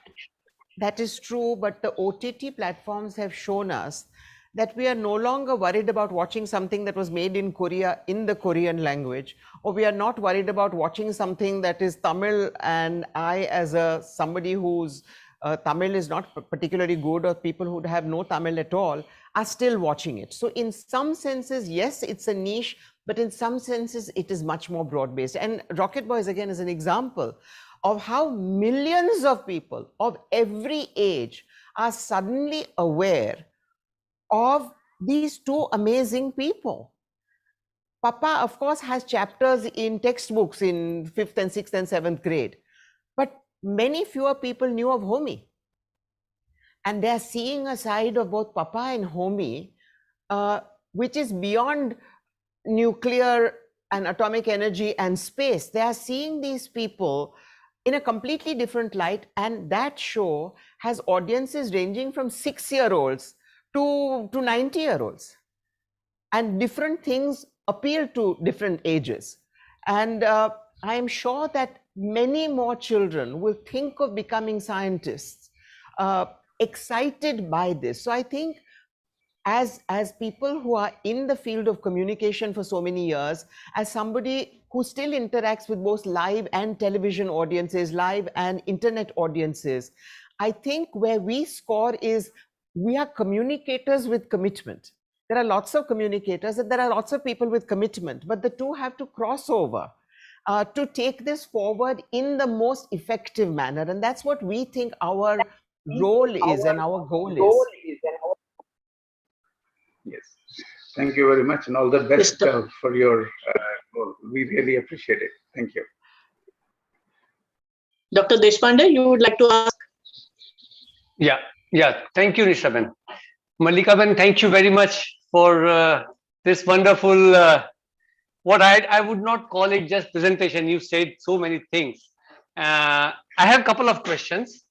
That is true, but the OTT platforms have shown us that we are no longer worried about watching something that was made in Korea in the Korean language, or we are not worried about watching something that is Tamil, and I as somebody whose Tamil is not particularly good, or people who have no Tamil at all, are still watching it. So in some senses, yes, it's a niche, but in some senses, it is much more broad-based. And Rocket Boys, again, is an example of how millions of people of every age are suddenly aware of these two amazing people. Papa, of course, has chapters in textbooks in 5th and 6th and 7th grade, but many fewer people knew of Homi. And they're seeing a side of both Papa and Homi, which is beyond nuclear and atomic energy and space. They are seeing these people in a completely different light, and that show has audiences ranging from 6-year-olds to 90-year-olds, and different things appeal to different ages. And I am sure that many more children will think of becoming scientists, excited by this. So I think as people who are in the field of communication for so many years, as somebody who still interacts with both live and television audiences, live and internet audiences, I think where we score is we are communicators with commitment. There are lots of communicators and there are lots of people with commitment, but the two have to cross over to take this forward in the most effective manner. And that's what we think our role is and our goal is. Yes, thank you very much, and all the best for your goal. We really appreciate it. Thank you. Dr. Deshpande, you would like to ask? Yeah. Thank you, Nishaben. Mallika, thank you very much for this wonderful, what I would not call it just presentation. You said so many things. I have a couple of questions.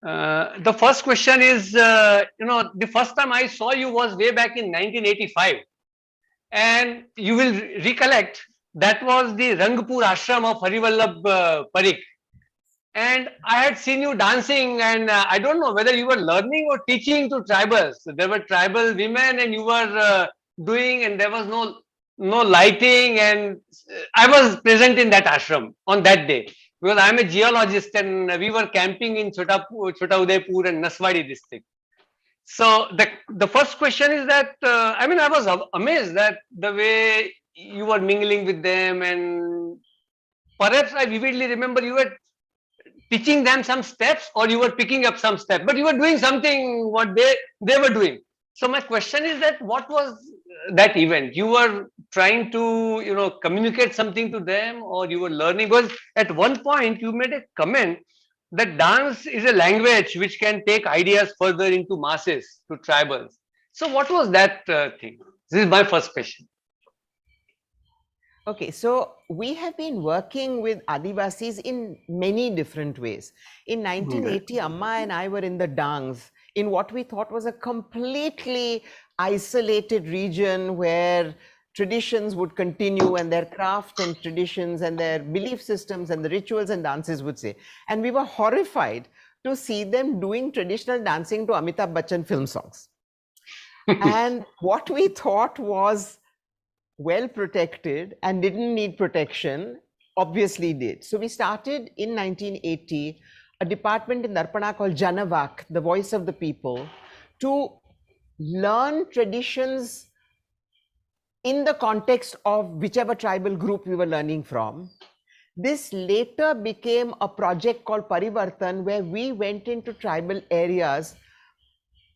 The first question is, the first time I saw you was way back in 1985. And you will recollect that was the Rangpur ashram of Harivallabh Parikh. And I had seen you dancing, and I don't know whether you were learning or teaching to tribals. There were tribal women and you were doing, and there was no lighting, and I was present in that ashram on that day. Because I am a geologist and we were camping in Chota Udaipur and Naswadi district. So the first question is that, I was amazed that the way you were mingling with them, and perhaps I vividly remember you were teaching them some steps or you were picking up some steps, but you were doing something what they were doing. So my question is that what was that event? You were trying to, communicate something to them, or you were learning? Because at one point you made a comment that dance is a language which can take ideas further into masses, to tribals. So what was that thing? This is my first question. Okay, so we have been working with Adivasis in many different ways. In 1980, Amma and I were in the Dangs, in what we thought was a completely isolated region where traditions would continue and their craft and traditions and their belief systems and the rituals and dances would say. And we were horrified to see them doing traditional dancing to Amitabh Bachchan film songs. And what we thought was well protected and didn't need protection, obviously did. So we started in 1980 a department in Darpana called Janavak, the voice of the people, to learn traditions in the context of whichever tribal group we were learning from. This later became a project called Parivartan, where we went into tribal areas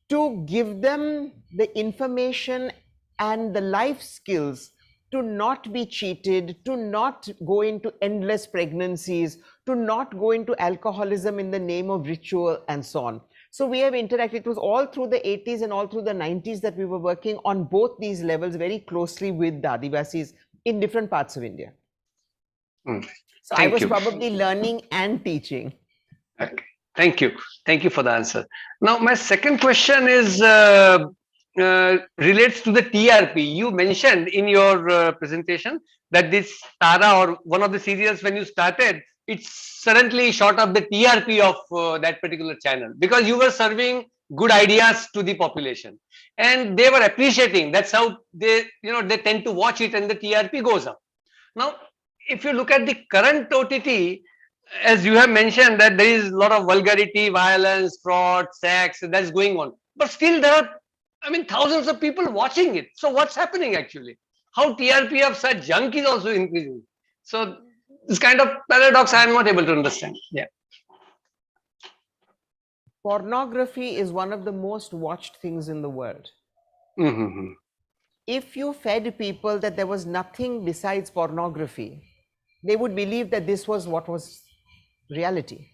to give them the information and the life skills to not be cheated, to not go into endless pregnancies, to not go into alcoholism in the name of ritual and so on. So we have interacted. It was all through the 80s and all through the 90s that we were working on both these levels very closely with the Adivasis in different parts of India. So I was probably learning and teaching. Okay. Thank you. Thank you for the answer. Now, my second question is relates to the TRP. You mentioned in your presentation that this Tara, or one of the serials when you started, it's suddenly shot up the TRP of that particular channel, because you were serving good ideas to the population and they were appreciating. That's how they, they tend to watch it and the TRP goes up. Now, if you look at the current OTT, as you have mentioned that there is a lot of vulgarity, violence, fraud, sex that's going on, but still there are, thousands of people watching it. So what's happening actually? How TRP of such junk is also increasing? So this kind of paradox I am not able to understand. Yeah. Pornography is one of the most watched things in the world. If you fed people that there was nothing besides pornography, they would believe that this was what was reality.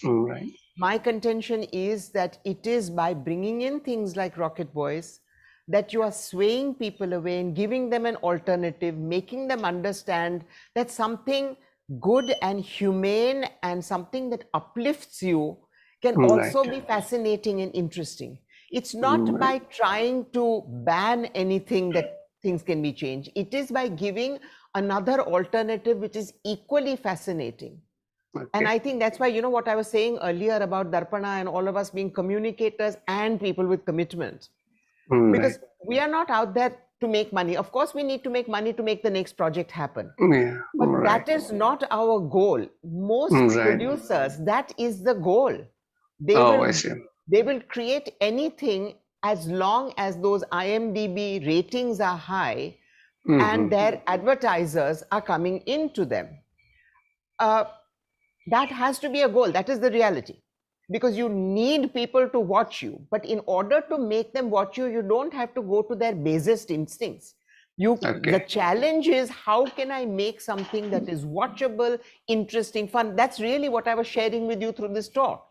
Right. My contention is that it is by bringing in things like Rocket Boys that you are swaying people away and giving them an alternative, making them understand that something good and humane and something that uplifts you can also be fascinating and interesting. It's not by trying to ban anything that things can be changed. It is by giving another alternative which is equally fascinating. And I think that's why, what I was saying earlier about Darpana and all of us being communicators and people with commitment. Because we are not out there to make money. Of course, we need to make money to make the next project happen. But that is not our goal. Most producers, that is the goal. They will create anything as long as those IMDb ratings are high and their advertisers are coming into them. That has to be a goal. That is the reality. Because you need people to watch you. But in order to make them watch you, you don't have to go to their basest instincts. The challenge is, how can I make something that is watchable, interesting, fun? That's really what I was sharing with you through this talk.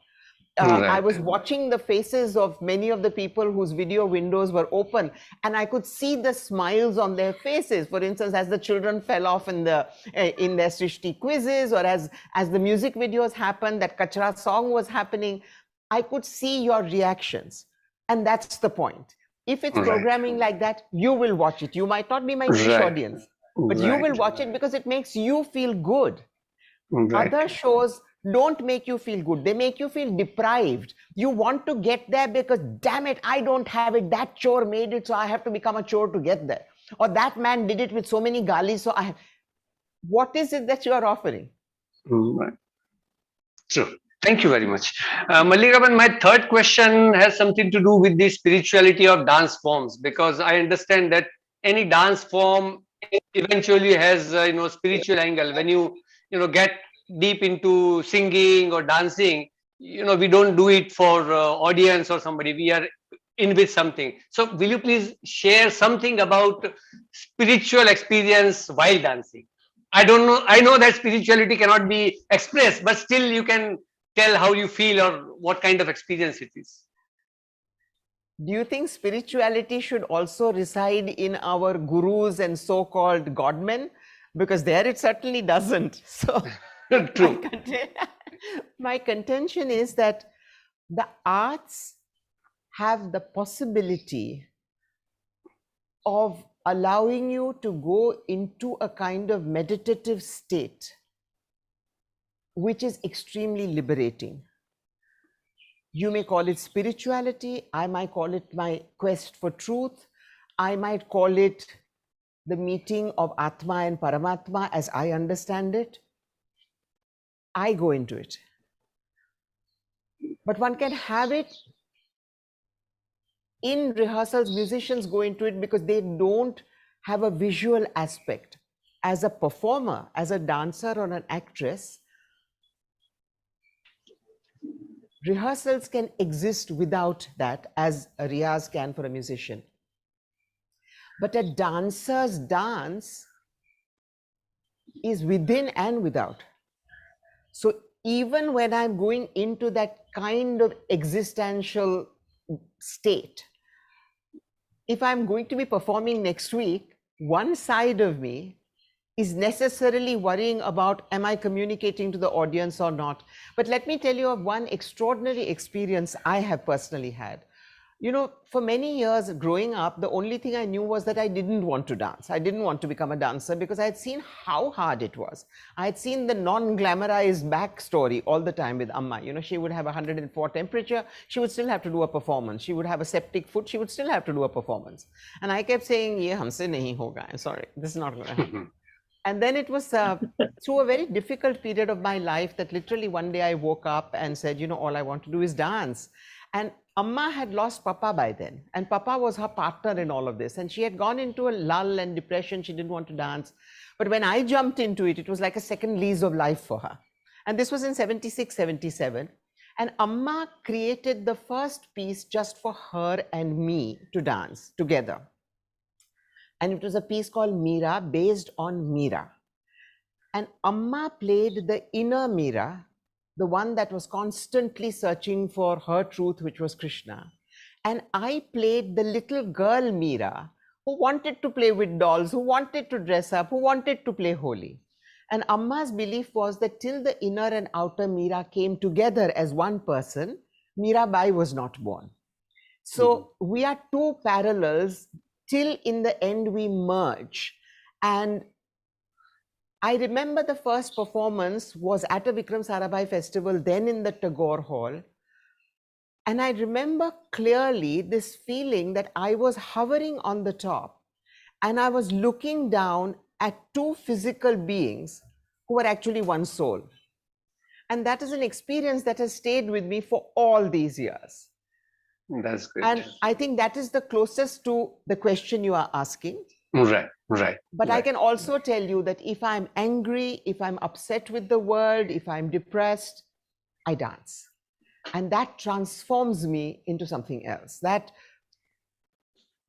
I was watching the faces of many of the people whose video windows were open, and I could see the smiles on their faces. For instance, as the children fell off in their Srishti quizzes, or as the music videos happened, that Kachra song was happening, I could see your reactions. And that's the point. If it's programming like that, you will watch it. You might not be my niche audience, but you will watch it because it makes you feel good. Other shows don't make you feel good. They make you feel deprived. You want to get there because, damn it, I don't have it. That chore made it, so I have to become a chore to get there. Or that man did it with so many galis, so I have. What is it that you are offering? True. Thank you very much. Mallika, my third question has something to do with the spirituality of dance forms, because I understand that any dance form eventually has spiritual angle. When you get deep into singing or dancing, we don't do it for audience or somebody. We are in with something. So will you please share something about spiritual experience while dancing? I don't know. I know that spirituality cannot be expressed, but still you can tell how you feel or what kind of experience it is. Do you think spirituality should also reside in our gurus and so-called godmen? Because there it certainly doesn't. So true. My contention is that the arts have the possibility of allowing you to go into a kind of meditative state, which is extremely liberating. You may call it spirituality. I might call it my quest for truth. I might call it the meeting of Atma and Paramatma as I understand it. I go into it. But one can have it in rehearsals. Musicians go into it because they don't have a visual aspect. As a performer, as a dancer or an actress, rehearsals can exist without that, as a riyaz can for a musician. But a dancer's dance is within and without. So even when I'm going into that kind of existential state, if I'm going to be performing next week, one side of me is necessarily worrying about, am I communicating to the audience or not? But let me tell you of one extraordinary experience I have personally had. You know, for many years growing up, the only thing I knew was that I didn't want to dance. I didn't want to become a dancer because I had seen how hard it was. I had seen the non-glamorized backstory all the time with Amma. You know, she would have 104 temperature. She would still have to do a performance. She would have a septic foot. She would still have to do a performance. And I kept saying, ye humse nahi hoga. I'm sorry, this is not going to happen. And then it was through a very difficult period of my life that literally one day I woke up and said, you know, all I want to do is dance. And Amma had lost Papa by then, and Papa was her partner in all of this. And she had gone into a lull and depression. She didn't want to dance. But when I jumped into it, it was like a second lease of life for her. And this was in 76, 77. And Amma created the first piece just for her and me to dance together. And it was a piece called Meera, based on Meera. And Amma played the inner Meera, the one that was constantly searching for her truth, which was Krishna. And I played the little girl Meera, who wanted to play with dolls, who wanted to dress up, who wanted to play holy. And Amma's belief was that till the inner and outer Meera came together as one person, Meerabai was not born. So we are two parallels till in the end we merge. And I remember the first performance was at a Vikram Sarabhai festival, then in the Tagore Hall. And I remember clearly this feeling that I was hovering on the top and I was looking down at two physical beings who were actually one soul. And that is an experience that has stayed with me for all these years. That's great. And I think that is the closest to the question you are asking. Right, right. But right. I can also tell you that if I'm angry, if I'm upset with the world, if I'm depressed, I dance. And that transforms me into something else. That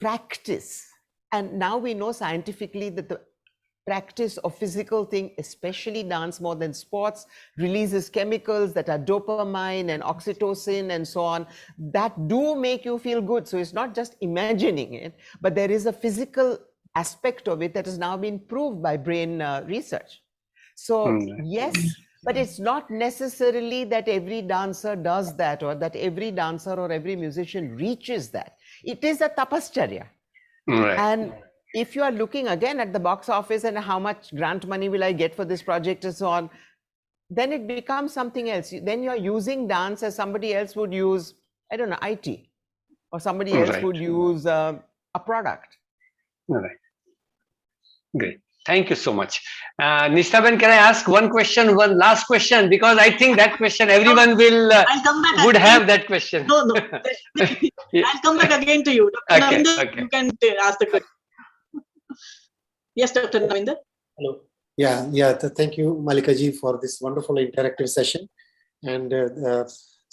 practice, and now we know scientifically that the practice of physical thing, especially dance more than sports, releases chemicals that are dopamine and oxytocin and so on, that do make you feel good. So it's not just imagining it, but there is a physical aspect of it that has now been proved by brain research. So yes, but it's not necessarily that every dancer does that, or that every dancer or every musician reaches that. It is a tapascharya. Right. And if you are looking again at the box office and how much grant money will I get for this project and so on, then it becomes something else. Then you're using dance as somebody else would use, I don't know, IT, or somebody else would use a product. All right. Great. Thank you so much. Nishtaben, can I ask one question, one last question? Because I think that question everyone will would have that question. No. I'll come back again to you. Dr. Okay, Navinder, okay. you can ask the question. Yes, Dr. Navinder. Hello. Yeah. Thank you, Mallika ji, for this wonderful interactive session. And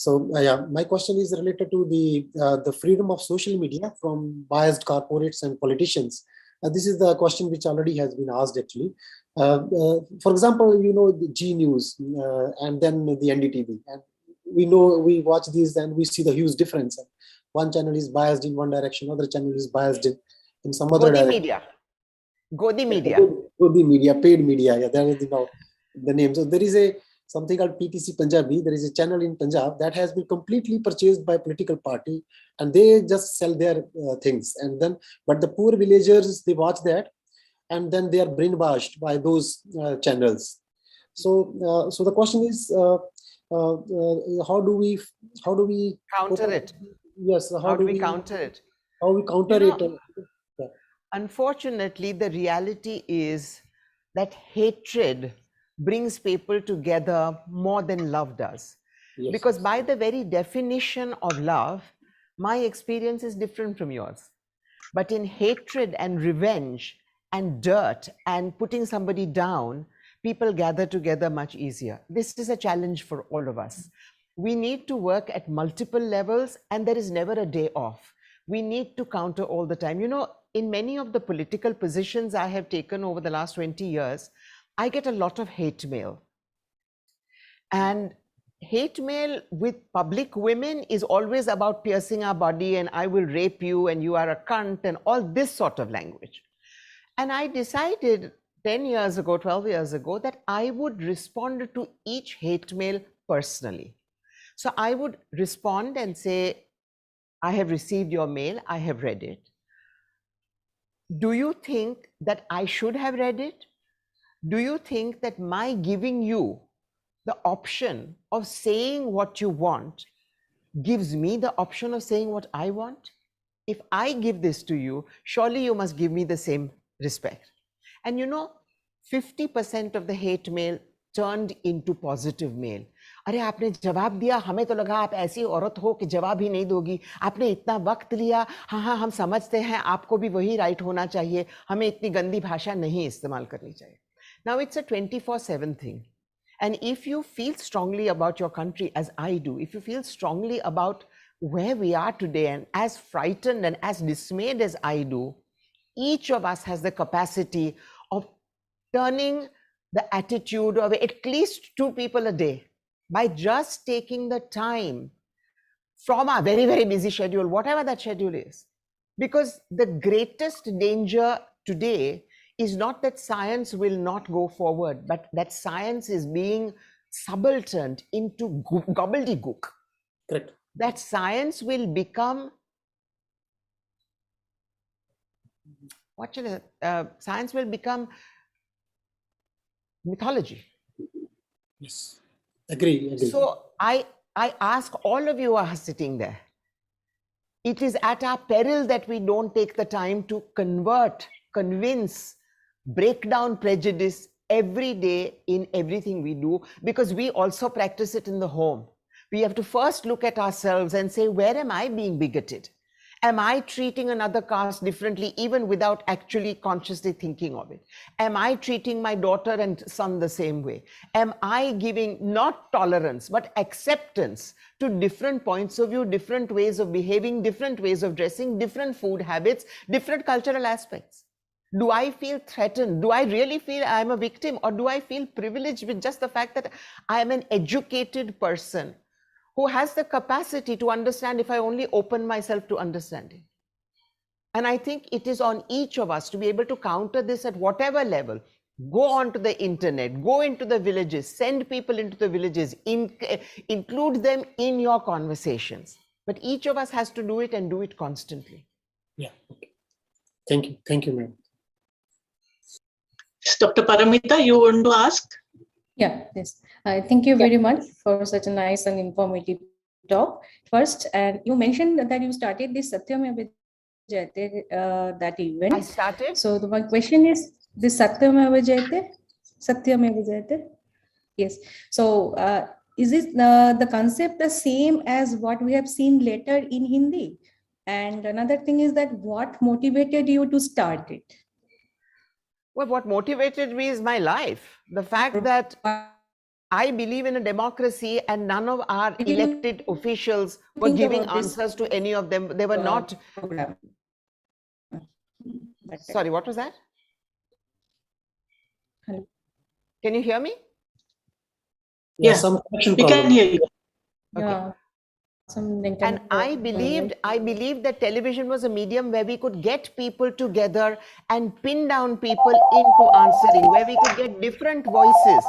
So yeah, my question is related to the freedom of social media from biased corporates and politicians. This is the question which already has been asked actually. For example, the G News and then the NDTV, and we watch these and we see the huge difference. One channel is biased in one direction, other channel is biased in some other direction. Godi Media. Godi Media, paid media. Yeah, that is the name. So there is something called PTC Punjabi. There is a channel in Punjab that has been completely purchased by a political party, and they just sell their things. And then, but the poor villagers, they watch that, and then they are brainwashed by those channels. So, so the question is, how do we counter it? Yes. How do we counter it? How we counter it? Unfortunately, the reality is that hatred brings people together more than love does. Yes. Because by the very definition of love, my experience is different from yours. But in hatred and revenge and dirt and putting somebody down, people gather together much easier. This is a challenge for all of us. We need to work at multiple levels, and there is never a day off. We need to counter all the time. In many of the political positions I have taken over the last 20 years, I get a lot of hate mail. And hate mail with public women is always about piercing our body and I will rape you and you are a cunt and all this sort of language. And I decided 10 years ago, 12 years ago, that I would respond to each hate mail personally. So I would respond and say, I have received your mail, I have read it. Do you think that I should have read it? Do you think that my giving you the option of saying what you want gives me the option of saying what I want? If I give this to you, surely you must give me the same respect. And 50% of the hate mail turned into positive mail. अरे आपने जवाब दिया, हमें तो लगा आप ऐसी औरत हो कि जवाब ही नहीं दोगी, आपने इतना वक्त लिया, हाँ हम समझते हैं आपको भी वही राइट होना चाहिए, हमें इतनी गंदी भाषा नहीं इस्तेमाल करनी चाहिए. Now it's a 24/7 thing. And if you feel strongly about your country as I do, if you feel strongly about where we are today and as frightened and as dismayed as I do, each of us has the capacity of turning the attitude of at least 2 people a day by just taking the time from our very, very busy schedule, whatever that schedule is. Because the greatest danger today is not that science will not go forward, but that science is being subalterned into gobbledygook. Correct. That science will become, science will become mythology. Yes, agree. So I ask all of you who are sitting there, it is at our peril that we don't take the time to convert, convince, break down prejudice every day in everything we do, because we also practice it in the home. We have to first look at ourselves and say, where am I being bigoted? Am I treating another caste differently, even without actually consciously thinking of it? Am I treating my daughter and son the same way? Am I giving not tolerance, but acceptance to different points of view, different ways of behaving, different ways of dressing, different food habits, different cultural aspects? Do I feel threatened? Do I really feel I'm a victim? Or do I feel privileged with just the fact that I am an educated person who has the capacity to understand if I only open myself to understanding? And I think it is on each of us to be able to counter this at whatever level. Go onto the internet, go into the villages, send people into the villages, include them in your conversations. But each of us has to do it and do it constantly. Yeah. Okay. Thank you. Thank you, ma'am. Dr. Paramita, you want to ask? Yeah, yes. Thank you very much for such a nice and informative talk. First, and you mentioned that you started this Satyameva Jayate, that event. I started. So my question is, this Satyameva Jayate? Yes. So is this the concept the same as what we have seen later in Hindi? And another thing is that what motivated you to start it? Well, what motivated me is my life. The fact that I believe in a democracy, and none of our elected officials were giving answers to any of them. They were not. Sorry, what was that? Hello. Can you hear me? Yeah, we can hear you. Okay. Yeah. And I believed that television was a medium where we could get people together and pin down people into answering, where we could get different voices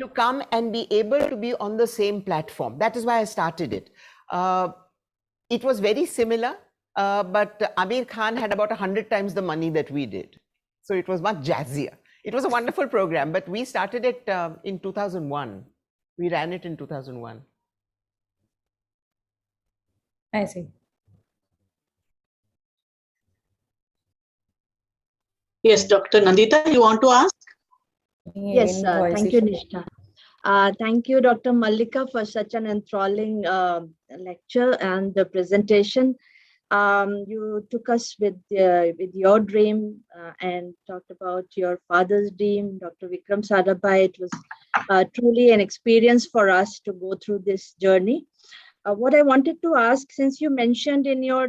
to come and be able to be on the same platform. That is why I started it. It was very similar, but Amir Khan had about 100 times the money that we did. So it was much jazzier. It was a wonderful program, but we started it in 2001. We ran it in 2001. I see. Yes, Dr. Nandita, you want to ask? Yes, thank you, Nishtha. Thank you, Dr. Mallika, for such an enthralling lecture and the presentation. You took us with your dream and talked about your father's dream, Dr. Vikram Sarabhai. It was truly an experience for us to go through this journey. What I wanted to ask, since you mentioned in your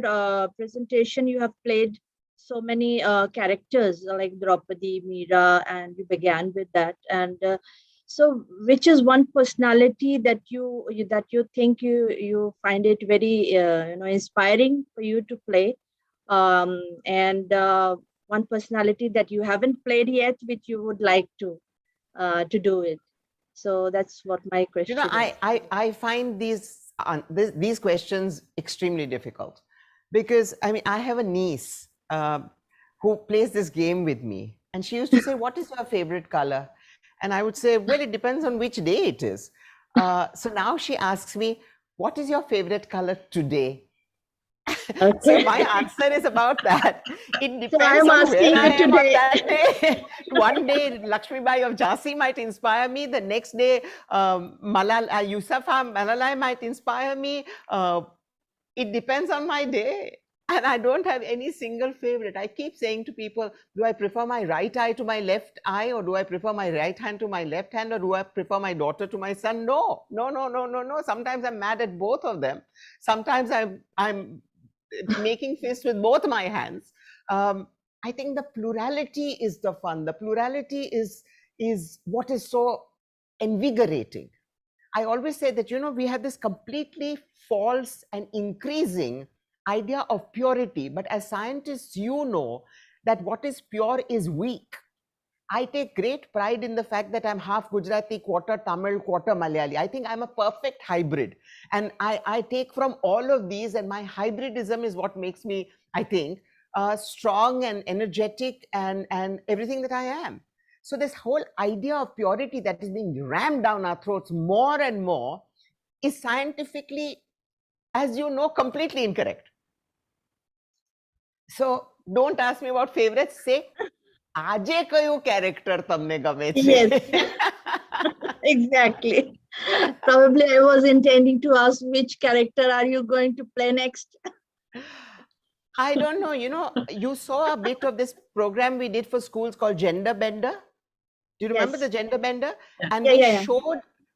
presentation, you have played so many characters like Draupadi, Meera, and you began with that. And so, which is one personality that you think you find it very inspiring for you to play, and one personality that you haven't played yet, which you would like to do it. So that's what my question is. I find these questions extremely difficult, because I mean, I have a niece who plays this game with me, and she used to say, "What is your favorite color?" And I would say, "Well, it depends on which day it is." So now she asks me, "What is your favorite color today?" Okay. So my answer is about that. It depends on where I am on that day. One day, Lakshmi Bai of Jhansi might inspire me. The next day, Yusufa Malala might inspire me. It depends on my day. And I don't have any single favorite. I keep saying to people, do I prefer my right eye to my left eye, or do I prefer my right hand to my left hand, or do I prefer my daughter to my son? No. Sometimes I'm mad at both of them. Sometimes I'm making fists with both my hands. I think the plurality is the fun. The plurality is what is so invigorating. I always say that, we have this completely false and increasing idea of purity. But as scientists, that what is pure is weak. I take great pride in the fact that I'm half Gujarati, quarter Tamil, quarter Malayali. I think I'm a perfect hybrid. And I take from all of these, and my hybridism is what makes me, I think, strong and energetic and everything that I am. So this whole idea of purity that is being rammed down our throats more and more is scientifically, as you know, completely incorrect. So don't ask me about favorites. Say, Aje kayu character tamne game chhe? Yes, exactly. Probably I was intending to ask, which character are you going to play next? I don't know. You saw a bit of this program we did for schools called Gender Bender. Do you remember the Gender Bender? And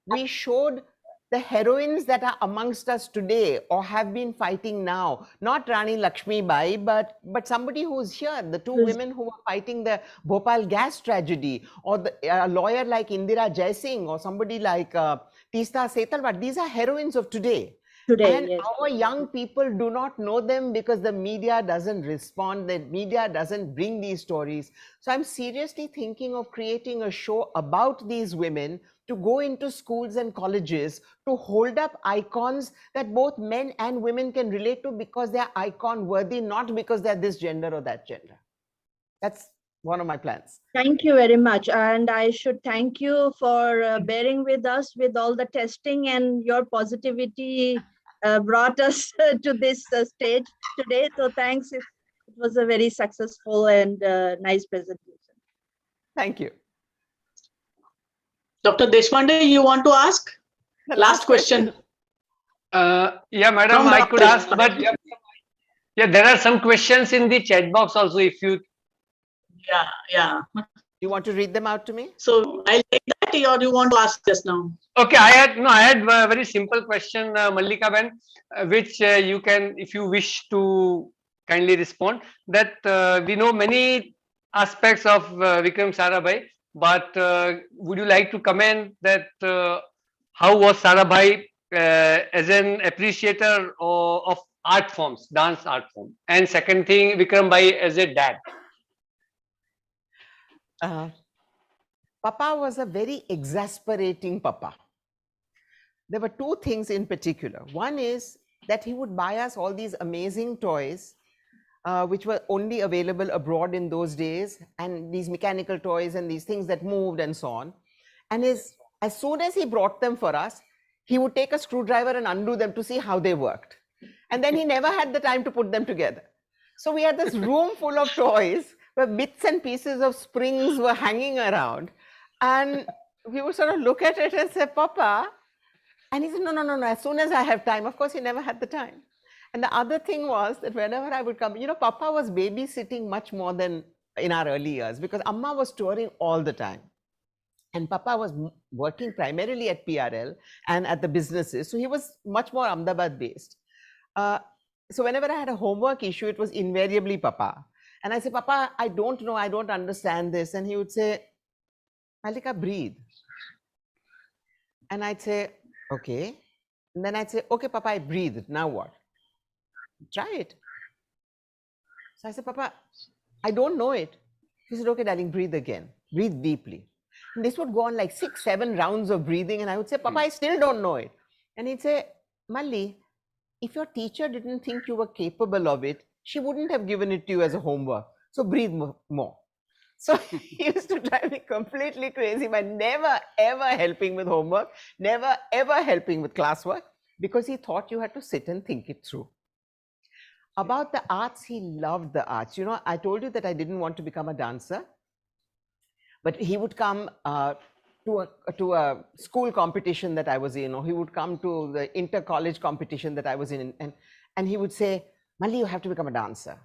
we showed the heroines that are amongst us today or have been fighting now. Not Rani Lakshmi Bai, but somebody who's here. The two women who are fighting the Bhopal gas tragedy, or a lawyer like Indira Jaising, or somebody like Teesta Setalvad. These are heroines of today. And our young people do not know them because the media doesn't respond. The media doesn't bring these stories. So I'm seriously thinking of creating a show about these women, to go into schools and colleges, to hold up icons that both men and women can relate to, because they're icon worthy, not because they're this gender or that gender. That's one of my plans. Thank you very much. And I should thank you for bearing with us with all the testing, and your positivity brought us to this stage today. So thanks. It was a very successful and nice presentation. Thank you. Dr. Deshpande, you want to ask? Last question. Yeah, madam, I could ask, but yeah, there are some questions in the chat box also, if you... Yeah. You want to read them out to me? So I'll take that. or you want to ask just now? Okay, I had a very simple question, Mallika Ben, which you can, if you wish to kindly respond. That we know many aspects of Vikram Sarabhai, but would you like to comment that how was Sarabhai as an appreciator of art forms, dance art form? And second thing, Vikram Bhai as a dad. Papa was a very exasperating papa. There were two things in particular. One is that he would buy us all these amazing toys, which were only available abroad in those days, and these mechanical toys and these things that moved and so on. And as soon as he brought them for us, he would take a screwdriver and undo them to see how they worked. And then he never had the time to put them together. So we had this room full of toys where bits and pieces of springs were hanging around. And we would sort of look at it and say, Papa. And he said, no, as soon as I have time. Of course, he never had the time. And the other thing was that whenever I would come, Papa was babysitting much more than in our early years, because Amma was touring all the time. And Papa was working primarily at PRL and at the businesses. So he was much more Ahmedabad based. So whenever I had a homework issue, it was invariably Papa. And I said, Papa, I don't know, I don't understand this. And he would say, Mallika, breathe. And I'd say, okay. And then I'd say, okay, Papa, I breathed. Now what? Try it. So I said, Papa, I don't know it. He said, okay, darling, breathe again. Breathe deeply. And this would go on like 6-7 rounds of breathing. And I would say, Papa, I still don't know it. And he'd say, Malli, if your teacher didn't think you were capable of it, she wouldn't have given it to you as a homework. So breathe more. So he used to drive me completely crazy by never, ever helping with homework, never, ever helping with classwork, because he thought you had to sit and think it through. About the arts, he loved the arts. I told you that I didn't want to become a dancer, but he would come to a school competition that I was in, or he would come to the inter-college competition that I was in, and he would say, Malli, you have to become a dancer.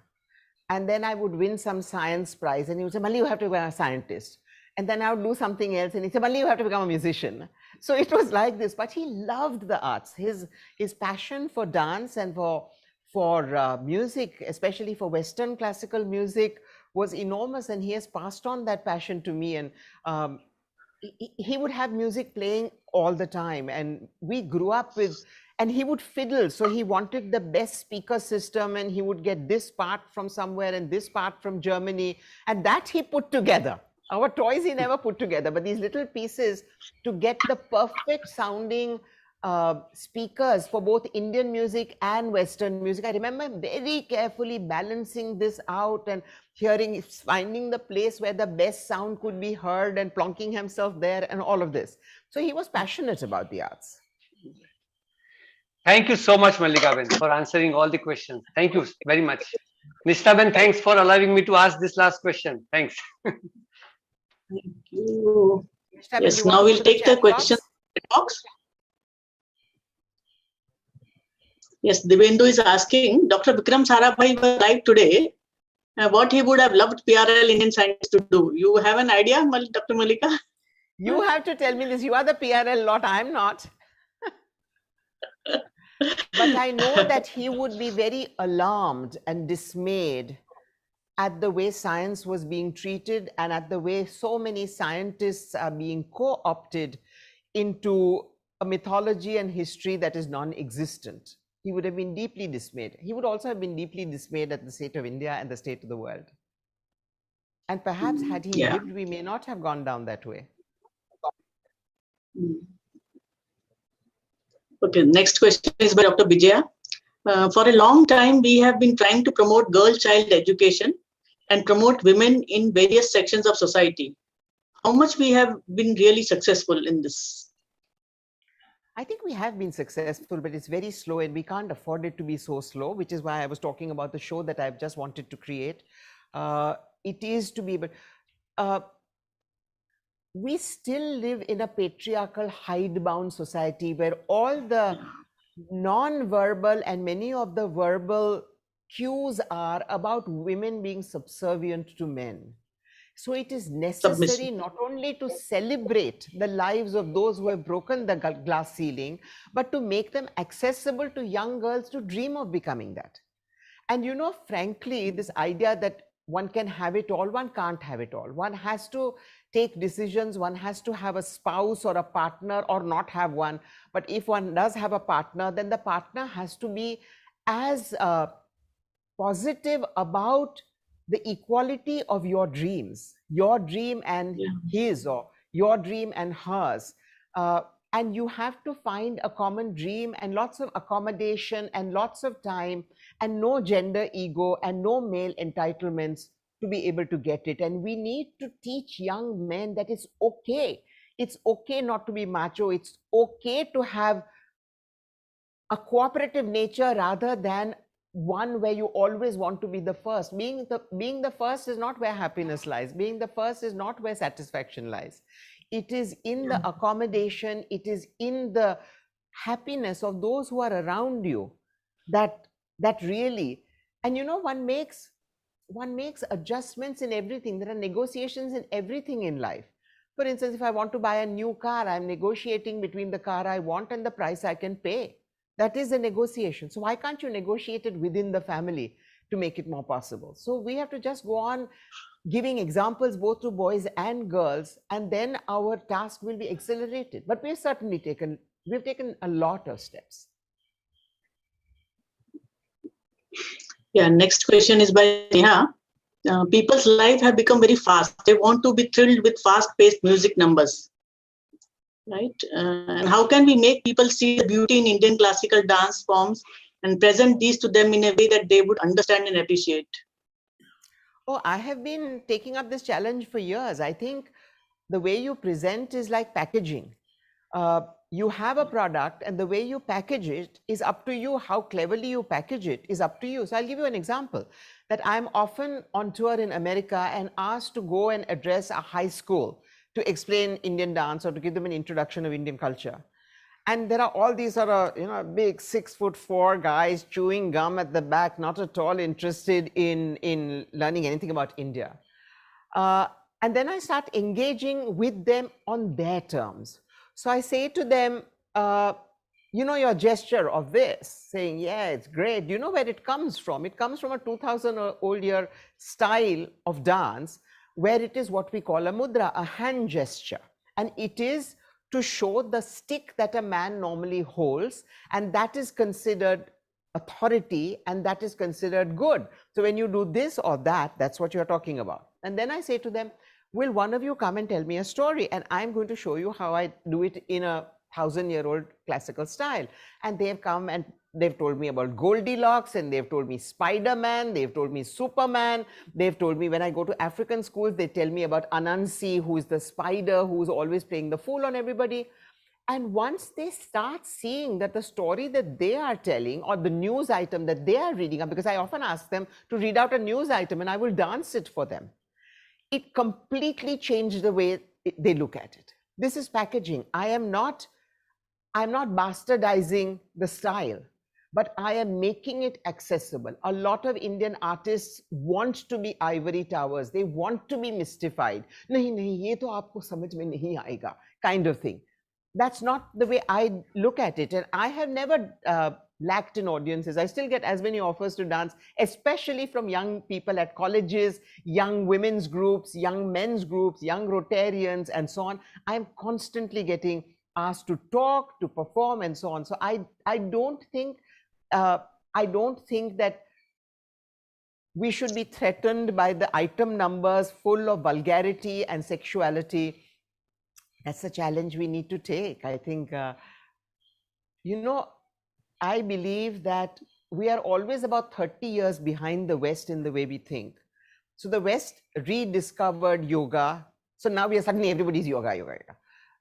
And then I would win some science prize, and he would say, Malli, you have to become a scientist. And then I would do something else, and he said, Malli, you have to become a musician. So it was like this, but he loved the arts. His passion for dance and for music, especially for Western classical music, was enormous, and he has passed on that passion to me. And he would have music playing all the time, and we grew up with, and he would fiddle. So he wanted the best speaker system, and he would get this part from somewhere and this part from Germany, and that he put together. Our toys he never put together, but these little pieces to get the perfect sounding speakers for both Indian music and Western music. I remember very carefully balancing this out and finding the place where the best sound could be heard and plonking himself there and all of this. So he was passionate about the arts. Thank you so much, Mallika Ben, for answering all the questions. Thank you very much. Nishta Ben, thanks for allowing me to ask this last question. Thanks. Thank you. Yes, now we'll take the question box. Yes, Divendu is asking, Dr. Vikram Sarabhai was alive today. What he would have loved PRL Indian scientists to do. You have an idea, Dr. Mallika? You have to tell me this. You are the PRL lot. I'm not. But I know that he would be very alarmed and dismayed at the way science was being treated and at the way so many scientists are being co-opted into a mythology and history that is non-existent. He would have been deeply dismayed. He would also have been deeply dismayed at the state of India and the state of the world. And perhaps had he lived, we may not have gone down that way. Okay, next question is by Dr. Vijaya. For a long time, we have been trying to promote girl-child education and promote women in various sections of society. How much we have been really successful in this? I think we have been successful, but it's very slow, and we can't afford it to be so slow, which is why I was talking about the show that I've just wanted to create. It is to be, but we still live in a patriarchal, hidebound society where all the non-verbal and many of the verbal cues are about women being subservient to men. So it is necessary not only to celebrate the lives of those who have broken the glass ceiling, but to make them accessible to young girls to dream of becoming that. And you know, frankly, this idea that one can have it all, one can't have it all. One has to take decisions, one has to have a spouse or a partner or not have one. But if one does have a partner, then the partner has to be as positive about the equality of your dreams, your dream and his, or your dream and hers. And you have to find a common dream and lots of accommodation and lots of time and no gender ego and no male entitlements to be able to get it. And we need to teach young men that it's okay. It's okay not to be macho. It's okay to have a cooperative nature rather than one where you always want to be the first. Being the first is not where happiness lies. Being the first is not where satisfaction lies. It is in the accommodation, it is in the happiness of those who are around you that really, and you know, one makes adjustments in everything. There are negotiations in everything in life. For instance, if I want to buy a new car, I'm negotiating between the car I want and the price I can pay. That is a negotiation. So why can't you negotiate it within the family to make it more possible? So we have to just go on giving examples both to boys and girls, and then our task will be accelerated. But we've certainly taken a lot of steps. Yeah, next question is by Neha. People's life have become very fast. They want to be thrilled with fast-paced music numbers, right? And how can we make people see the beauty in Indian classical dance forms and present these to them in a way that they would understand and appreciate? Oh, I have been taking up this challenge for years. I think the way you present is like packaging. You have a product and the way you package it is up to you. How cleverly you package it is up to you. So I'll give you an example that I'm often on tour in America and asked to go and address a high school to explain Indian dance or to give them an introduction of Indian culture. And there are all these sort of, you know, big 6'4" guys chewing gum at the back, not at all interested in learning anything about India. And then I start engaging with them on their terms. So I say to them, you know, your gesture of this, saying, yeah, it's great. Do you know where it comes from? It comes from a 2000-old-year style of dance where it is what we call a mudra, a hand gesture. And it is to show the stick that a man normally holds, and that is considered authority and that is considered good. So when you do this or that, that's what you're talking about. And then I say to them, will one of you come and tell me a story? And I'm going to show you how I do it in a 1000-year-old classical style. And they've come and they've told me about Goldilocks, and they've told me Spider-Man, they've told me Superman, they've told me when I go to African schools, they tell me about Anansi, who is the spider, who's always playing the fool on everybody. And once they start seeing that the story that they are telling or the news item that they are reading, because I often ask them to read out a news item and I will dance it for them, it completely changed the way they look at it. This is packaging. I'm not bastardizing the style, but I am making it accessible. A lot of Indian artists want to be ivory towers. They want to be mystified. Nahi, ye to aapko samajh mein nahi aayega, kind of thing. That's not the way I look at it. And I have never lacked in audiences. I still get as many offers to dance, especially from young people at colleges, young women's groups, young men's groups, young Rotarians, and so on. I'm constantly getting asked to talk, to perform, and so on. So I don't think that we should be threatened by the item numbers full of vulgarity and sexuality. That's a challenge we need to take. I think, you know, I believe that we are always about 30 years behind the West in the way we think. So the West rediscovered yoga. So now we are suddenly everybody's yoga.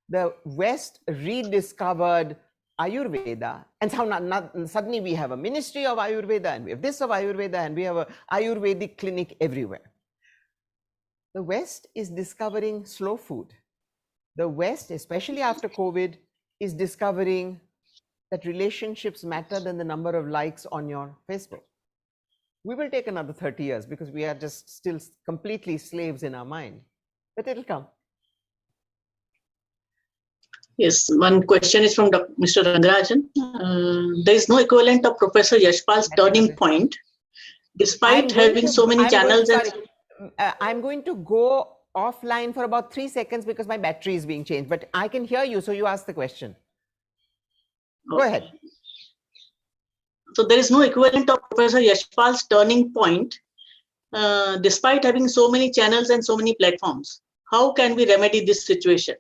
The West rediscovered Ayurveda, and suddenly we have a ministry of Ayurveda, and we have this of Ayurveda, and we have an Ayurvedic clinic everywhere. The West is discovering slow food. The West, especially after COVID, is discovering that relationships matter than the number of likes on your Facebook. We will take another 30 years because we are just still completely slaves in our mind, but it'll come. Yes, one question is from Mr. Rangarajan. There is no equivalent of Professor Yashpal's turning point, despite having so many channels. I'm going to go offline for about 3 seconds because my battery is being changed, but I can hear you, so you ask the question. Go ahead. So there is no equivalent of Professor Yashpal's turning point, despite having so many channels and so many platforms. How can we remedy this situation?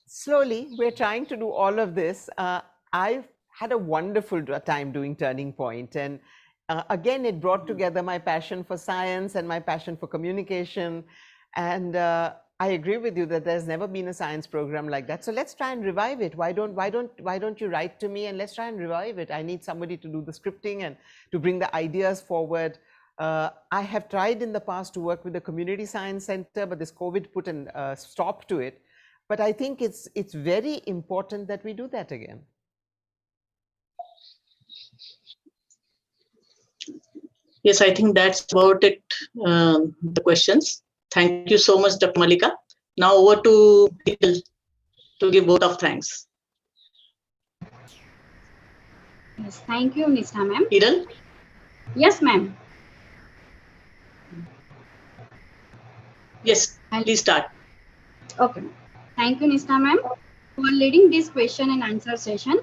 Slowly, we're trying to do all of this. I've had a wonderful time doing Turning Point, and again, it brought together my passion for science and my passion for communication. And I agree with you that there's never been a science program like that. So let's try and revive it. Why don't you write to me and let's try and revive it? I need somebody to do the scripting and to bring the ideas forward. I have tried in the past to work with the Community Science Center, but this COVID put a stop to it. But I think it's very important that we do that again. Yes, I think that's about it, the questions. Thank you so much, Dr. Mallika. Now over to Hiral to give vote of thanks. Yes, thank you, Nishtha ma'am. Hiral? Yes, ma'am. Yes, please start. Okay. Thank you, Nishtha ma'am, for leading this question and answer session.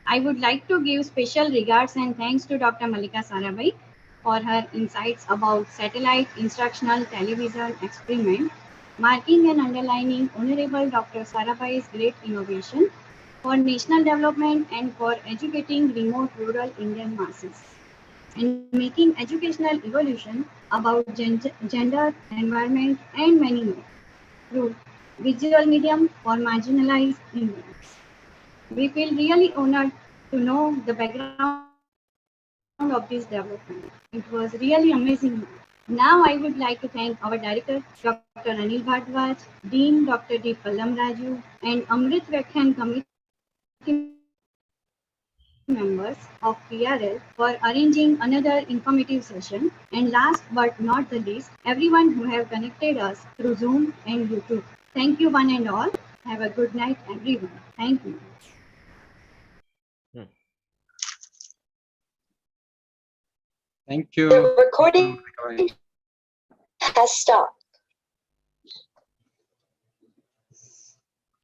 I would like to give special regards and thanks to Dr. Mallika Sarabhai for her insights about satellite instructional television experiment, marking and underlining Honorable Dr. Sarabhai's great innovation for national development and for educating remote rural Indian masses, and making educational evolution about gender, environment, and many more through visual medium for marginalized Indians. We feel really honored to know the background of this development. It was really amazing. Now I would like to thank our director, Dr. Anil Bhardwaj, Dean Dr. D. Pallam Raju, and Amrut Vyakhyaan committee members of PRL for arranging another informative session. And last but not the least, everyone who have connected us through Zoom and YouTube. Thank you one and all. Have a good night, everyone. Thank you. Thank you. The recording has stopped.